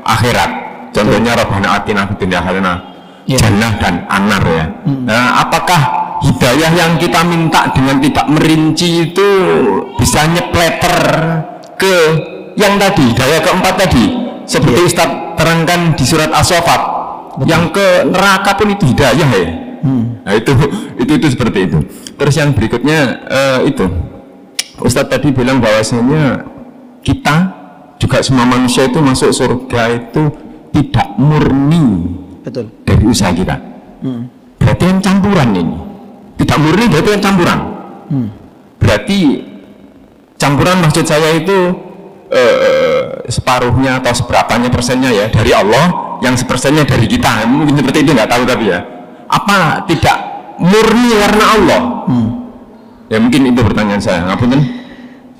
akhirat. Contohnya Rabbana atina fid dunya hasanah, jannah dan anar ya. Nah, apakah hidayah yang kita minta dengan tidak merinci itu bisa nyepleter ke yang tadi, hidayah keempat tadi, seperti Ustaz terangkan di surat As-Saffat, yang ke neraka pun itu hidayah ya. Nah, itu seperti itu. Terus yang berikutnya itu Ustaz tadi bilang bahwasanya kita juga semua manusia itu masuk surga itu tidak murni. Betul. Dari usaha kita. Berarti yang campuran ini. Tidak murni berarti yang campuran. Berarti campuran maksud saya itu separuhnya atau seberapanya persennya ya dari Allah, yang sepersennya dari kita. Mungkin seperti itu, nggak tahu tapi ya. Apa tidak murni karena Allah? Ya mungkin itu pertanyaan saya. Ngapunten.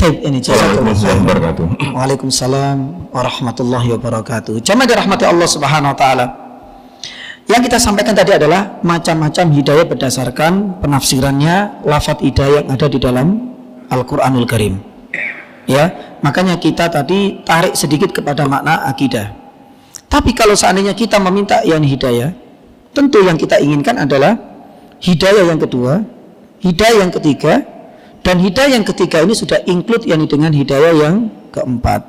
Ini Waalaikumsalam warahmatullahi wabarakatuh. Jamaah dirahmati Allah Subhanahu wa taala. Yang kita sampaikan tadi adalah macam-macam hidayah berdasarkan penafsirannya lafaz hidayah yang ada di dalam Al-Qur'anul Karim. Ya, makanya kita tadi tarik sedikit kepada makna akidah. Tapi kalau seandainya kita meminta yang hidayah, tentu yang kita inginkan adalah hidayah yang kedua, hidayah yang ketiga. Dan hidayah yang ketiga ini sudah include yakni dengan hidayah yang keempat.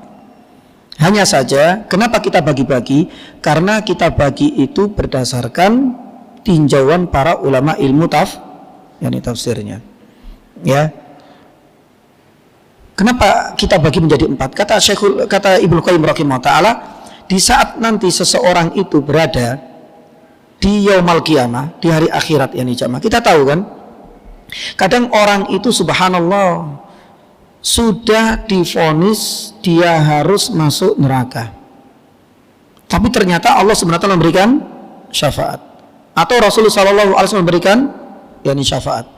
Hanya saja kenapa kita bagi-bagi? Karena kita bagi itu berdasarkan tinjauan para ulama ilmu yakni tafsirnya. Ya. Kenapa kita bagi menjadi 4? Kata Ibnu Qayyim rahimahullah taala, di saat nanti seseorang itu berada di yaumul qiyamah, di hari akhirat yakni jamaah. Kita tahu kan? Kadang orang itu subhanallah sudah divonis dia harus masuk neraka, tapi ternyata Allah SWT memberikan syafaat, atau Rasulullah SAW memberikan yakni syafaat.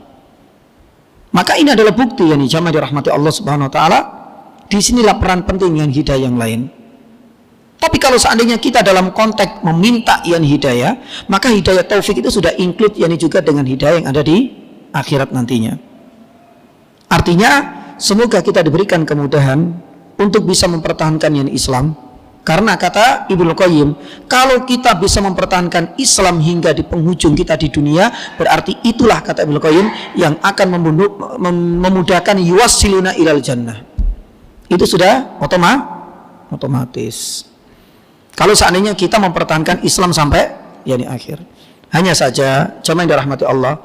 Maka ini adalah bukti yakni jamaah dirahmati Allah Subhanahu wa taala. Disinilah peran penting yang hidayah yang lain. Tapi kalau seandainya kita dalam konteks meminta yakni hidayah, maka hidayah taufik itu sudah include yakni juga dengan hidayah yang ada di akhirat nantinya. Artinya semoga kita diberikan kemudahan untuk bisa mempertahankan yang Islam. Karena kata Ibnu Qayyim, kalau kita bisa mempertahankan Islam hingga di penghujung kita di dunia, berarti itulah kata Ibnu Qayyim yang akan memudahkan yuwassiluna ilal jannah. Itu sudah otomatis. Kalau seandainya kita mempertahankan Islam sampai yakni akhir. Hanya saja jamaah yang dirahmati Allah,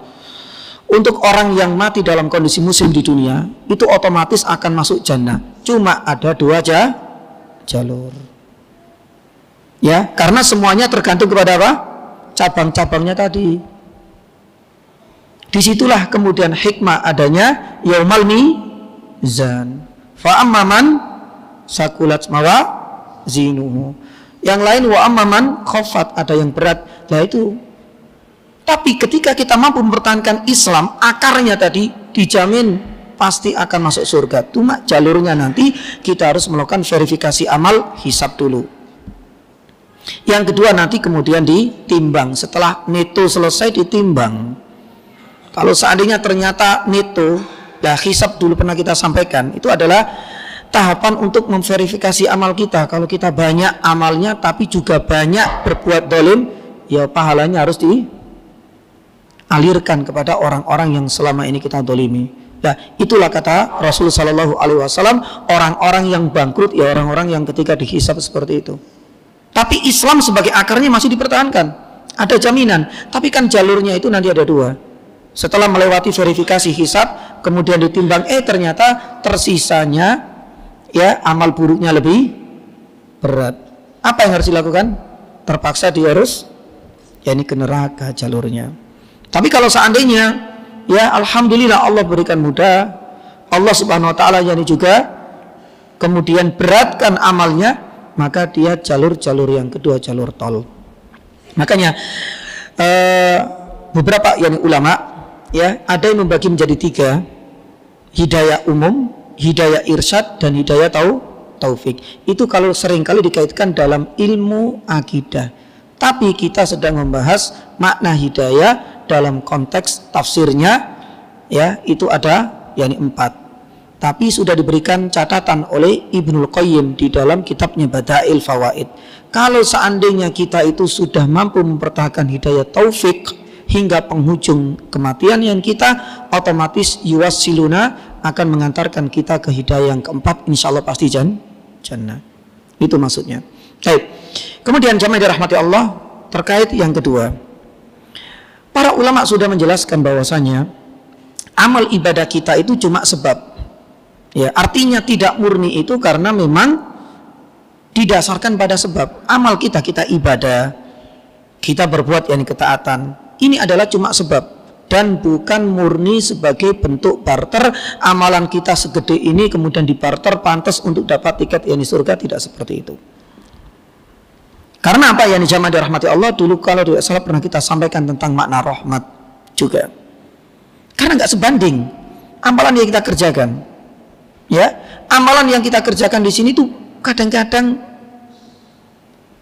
untuk orang yang mati dalam kondisi muslim di dunia itu otomatis akan masuk jannah. Cuma ada 2 jalur. Ya, karena semuanya tergantung kepada apa? cabang-cabangnya tadi. Disitulah kemudian hikmah adanya yaumal mizan. Fa amman sakulat mawazinuhu. Yang lain wa amman khafat, ada yang berat. Nah itu. Tapi ketika kita mampu mempertahankan Islam, akarnya tadi dijamin pasti akan masuk surga. Cuma jalurnya nanti kita harus melakukan verifikasi amal, hisab dulu. Yang kedua nanti kemudian ditimbang. Setelah neto selesai ditimbang. Kalau seandainya ternyata neto, ya hisab dulu pernah kita sampaikan, itu adalah tahapan untuk memverifikasi amal kita. Kalau kita banyak amalnya tapi juga banyak berbuat dolim, ya pahalanya harus dialirkan kepada orang-orang yang selama ini kita dolimi. Ya, itulah kata Rasul Shallallahu Alaihi Wasallam, orang-orang yang bangkrut ya orang-orang yang ketika dihisab seperti itu. Tapi Islam sebagai akarnya masih dipertahankan, ada jaminan. Tapi kan jalurnya itu nanti ada dua. Setelah melewati verifikasi hisab, kemudian ditimbang, ternyata tersisanya ya amal buruknya lebih berat. Apa yang harus dilakukan? Terpaksa dia harus ya ini ke neraka jalurnya. Tapi kalau seandainya ya alhamdulillah Allah berikan mudah, Allah Subhanahu wa taala yani juga kemudian beratkan amalnya, maka dia jalur-jalur yang kedua, jalur tol. Makanya beberapa yani ulama ya ada yang membagi menjadi tiga, hidayah umum, hidayah irsyad, dan hidayah taufik. Itu kalau seringkali dikaitkan dalam ilmu akidah. Tapi kita sedang membahas makna hidayah dalam konteks tafsirnya, ya itu ada yakni 4. Tapi sudah diberikan catatan oleh Ibnul Qayyim di dalam kitabnya Badail Fawaid. Kalau seandainya kita itu sudah mampu mempertahankan hidayah taufik hingga penghujung kematian yang kita, otomatis yuwasiluna akan mengantarkan kita ke hidayah yang keempat, insya Allah pasti jannah. Itu maksudnya. Baik. Kemudian jamaah dirahmati Allah, terkait yang kedua, para ulama sudah menjelaskan bahwasanya amal ibadah kita itu cuma sebab. Ya, artinya tidak murni itu karena memang didasarkan pada sebab. Amal kita ibadah, kita berbuat yakni ketaatan. Ini adalah cuma sebab dan bukan murni sebagai bentuk barter. Amalan kita segede ini kemudian dibarter pantas untuk dapat tiket yakni surga, tidak seperti itu. Karena apa yakni jamaah dirahmati Allah, dulu kalau tidak salah pernah kita sampaikan tentang makna rahmat juga. Karena nggak sebanding amalan yang kita kerjakan. Ya, amalan yang kita kerjakan di sini tuh kadang-kadang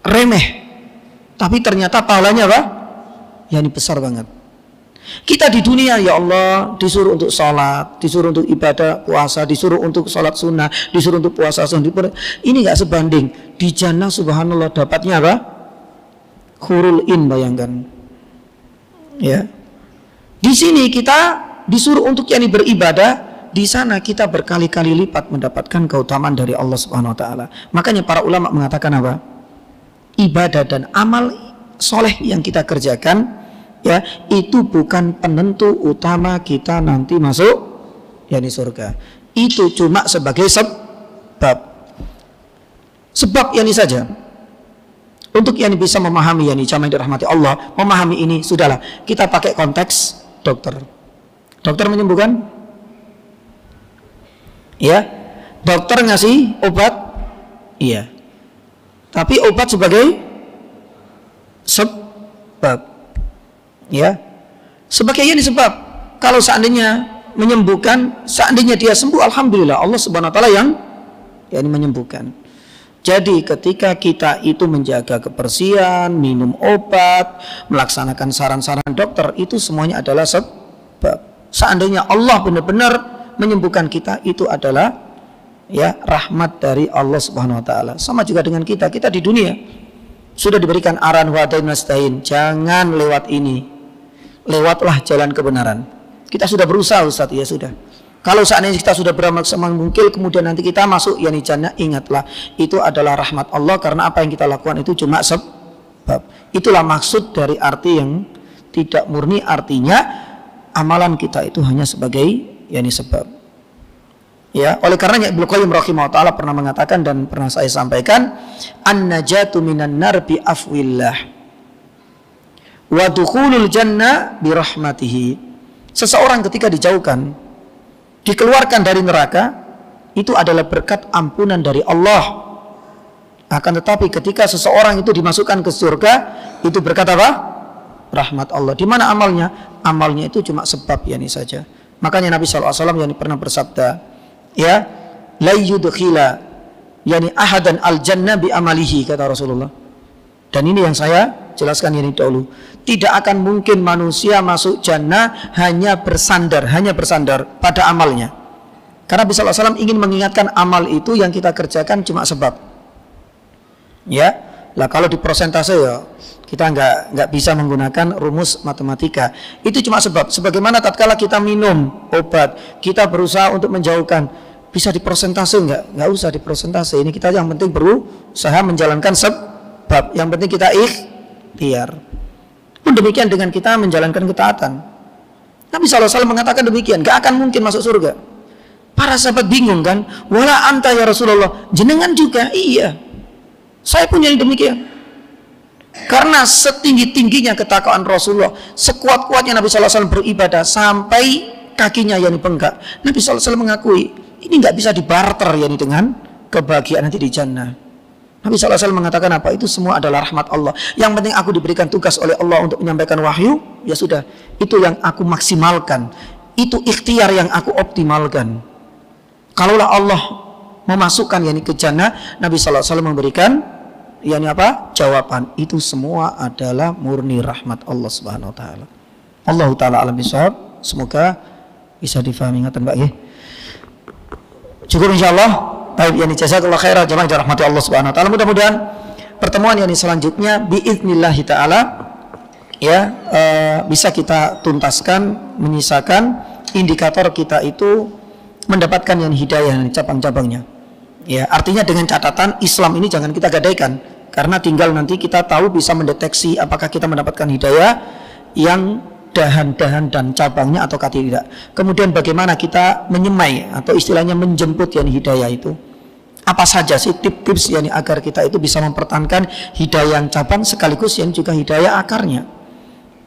remeh, tapi ternyata pahalanya apa? Ya ini besar banget. Kita di dunia ya Allah disuruh untuk sholat, disuruh untuk ibadah puasa, disuruh untuk sholat sunnah, disuruh untuk puasa sunnah. Ini nggak sebanding. Di jannah subhanallah dapatnya apa? Hurul in, bayangkan. Ya. Di sini kita disuruh untuk yakni beribadah, di sana kita berkali-kali lipat mendapatkan keutamaan dari Allah Subhanahu wa taala. Makanya para ulama mengatakan apa? Ibadah dan amal soleh yang kita kerjakan, ya itu bukan penentu utama kita nanti masuk yakni surga. Itu cuma sebagai sebab yakni saja. Untuk yakni bisa memahami yakni jamaah yang dirahmati Allah, memahami ini sudahlah kita pakai konteks dokter. Dokter menyembuhkan, ya. Dokter ngasih obat, iya. Tapi obat sebagai sebab, ya. Sebagai ini sebab. Kalau seandainya menyembuhkan, seandainya dia sembuh, alhamdulillah Allah Subhanahu wa taala yang menyembuhkan. Jadi ketika kita itu menjaga kebersihan, minum obat, melaksanakan saran-saran dokter, itu semuanya adalah sebab. Seandainya Allah benar-benar menyembuhkan kita, itu adalah ya rahmat dari Allah Subhanahu wa taala. Sama juga dengan kita di dunia sudah diberikan arahan wa nasta'in, jangan lewat ini, lewatlah jalan kebenaran. Kita sudah berusaha Ustaz, ya sudah. Kalau seandainya kita sudah beramal semaksimal mungkin, kemudian nanti kita masuk yakni jannah, ingatlah itu adalah rahmat Allah, karena apa yang kita lakukan itu cuma sebab. Itulah maksud dari arti yang tidak murni, artinya amalan kita itu hanya sebagai yakni sebab. Ya, oleh karenanya Ibnu Qayyim rahimahullah taala pernah mengatakan dan pernah saya sampaikan, an-najatu minan nar bi afwillah wa dukhulul jannah bi rahmatihi. Seseorang ketika dijauhkan, dikeluarkan dari neraka, itu adalah berkat ampunan dari Allah. Akan tetapi ketika seseorang itu dimasukkan ke surga, itu berkat apa? Rahmat Allah. Di mana amalnya? Amalnya itu cuma sebab yani saja. Makanya Nabi SAW yang pernah bersabda, ya, la yudkhila yani ahadan al jannah bi amalihi, kata Rasulullah. Dan ini yang saya jelaskan ini dahulu. Tidak akan mungkin manusia masuk jannah hanya bersandar pada amalnya. Karena Nabi SAW ingin mengingatkan amal itu yang kita kerjakan cuma sebab. Ya, lah kalau di persentase ya kita nggak bisa menggunakan rumus matematika. Itu cuma sebab. Sebagaimana tatkala kita minum obat, kita berusaha untuk menjauhkan, bisa dipersentase nggak usah dipersentase. Ini kita yang penting berusaha menjalankan sebab. Yang penting kita ikhtiar. Pun demikian dengan kita menjalankan ketaatan. Nabi SAW mengatakan demikian, nggak akan mungkin masuk surga. Para sahabat bingung kan, wala anta ya Rasulullah, jenengan juga? Iya, saya punya yang demikian. Karena setinggi-tingginya ketakwaan Rasulullah, sekuat-kuatnya Nabi SAW beribadah sampai kakinya yang bengkak, Nabi SAW mengakui ini nggak bisa dibarter yani dengan kebahagiaan nanti di jannah. Nabi SAW mengatakan apa? Itu semua adalah rahmat Allah. Yang penting aku diberikan tugas oleh Allah untuk menyampaikan wahyu, ya sudah, itu yang aku maksimalkan, itu ikhtiar yang aku optimalkan. Kalaulah Allah memasukkan yani ke jannah, Nabi SAW memberikan yani apa? Jawaban. Itu semua adalah murni rahmat Allah Subhanahu wa taala. Allah taala alam bisawab. Semoga bisa difahami ngatan Mbak nggih. Cukup insyaallah. Baik, yani jazakallahu khairan jamaah dirahmati Allah Subhanahu wa taala. Mudah-mudahan pertemuan yani selanjutnya biiznillah taala ya bisa kita tuntaskan, menyisakan indikator kita itu mendapatkan yang hidayah cabang-cabangnya. Ya, artinya dengan catatan Islam ini jangan kita gadaikan, karena tinggal nanti kita tahu bisa mendeteksi apakah kita mendapatkan hidayah yang dahan-dahan dan cabangnya atau tidak. Kemudian bagaimana kita menyemai atau istilahnya menjemput yang hidayah itu. Apa saja sih tips-tips yang agar kita itu bisa mempertahankan hidayah yang cabang sekaligus yang juga hidayah akarnya.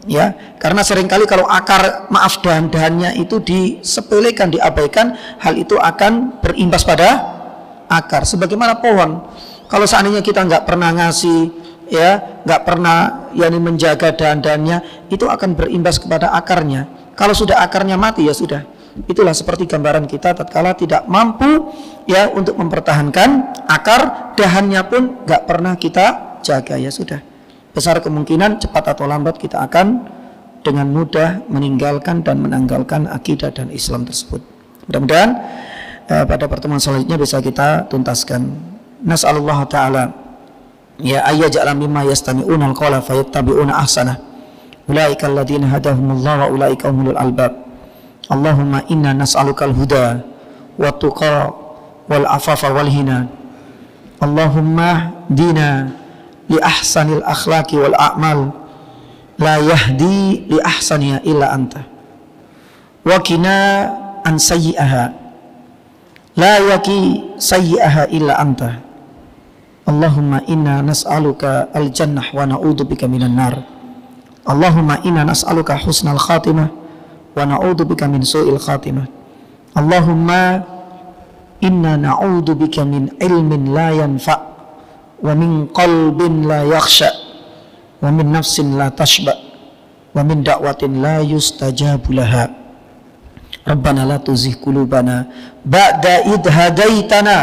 Ya, karena seringkali kalau akar dahan-dahannya itu disepelekan, diabaikan, hal itu akan berimbas pada akar. Sebagaimana pohon, kalau seandainya kita nggak pernah ngasih, ya, nggak pernah yani menjaga dahan-dahannya, itu akan berimbas kepada akarnya. Kalau sudah akarnya mati, ya sudah. Itulah seperti gambaran kita tatkala tidak mampu ya untuk mempertahankan akar, dahannya pun nggak pernah kita jaga, ya sudah. Besar kemungkinan cepat atau lambat kita akan dengan mudah meninggalkan dan menanggalkan akidah dan Islam tersebut. Mudah-mudahan pada pertemuan selanjutnya bisa kita tuntaskan. Nas'alullah ta'ala ya ayyaj'ala mimma yastami'una al-qawla fayattabi'una ahsana. Ulaika alladziina hadahumullah wa ulaika humul albab. Allahumma inna nas'alukal huda wa tuqa wal afafa wal hina. Allahumma dina li ahsanil akhlaqi wal a'mal la yahdi li ahsaniha illa anta wa qina an sayyi'aha la yaqi sayyi'aha illa anta. Allahumma inna nas'aluka al jannah wa na'udzubika minan nar. Allahumma inna nas'aluka husnal khatimah wa na'udzubika min su'il khatimah. Allahumma inna na'udzubika min ilmin la yanfa' wa min qalbin la yakhsha wa min nafsin la tashba wa min da'watin la yustajabu laha. Rabbana la tuzigh qulubana ba'da idh hadaitana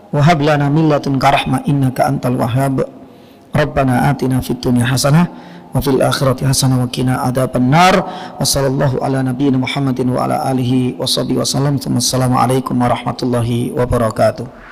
wa hab lana min ladunka rahmah innaka antal wahhab. Rabbana atina fid dunya hasanah wa fil akhirati hasanah wa qina adzaban nar. Wa sallallahu ala nabiyyina Muhammadin wa ala alihi wa sahbihi wasallam. Assalamu alaikum warahmatullahi wabarakatuh.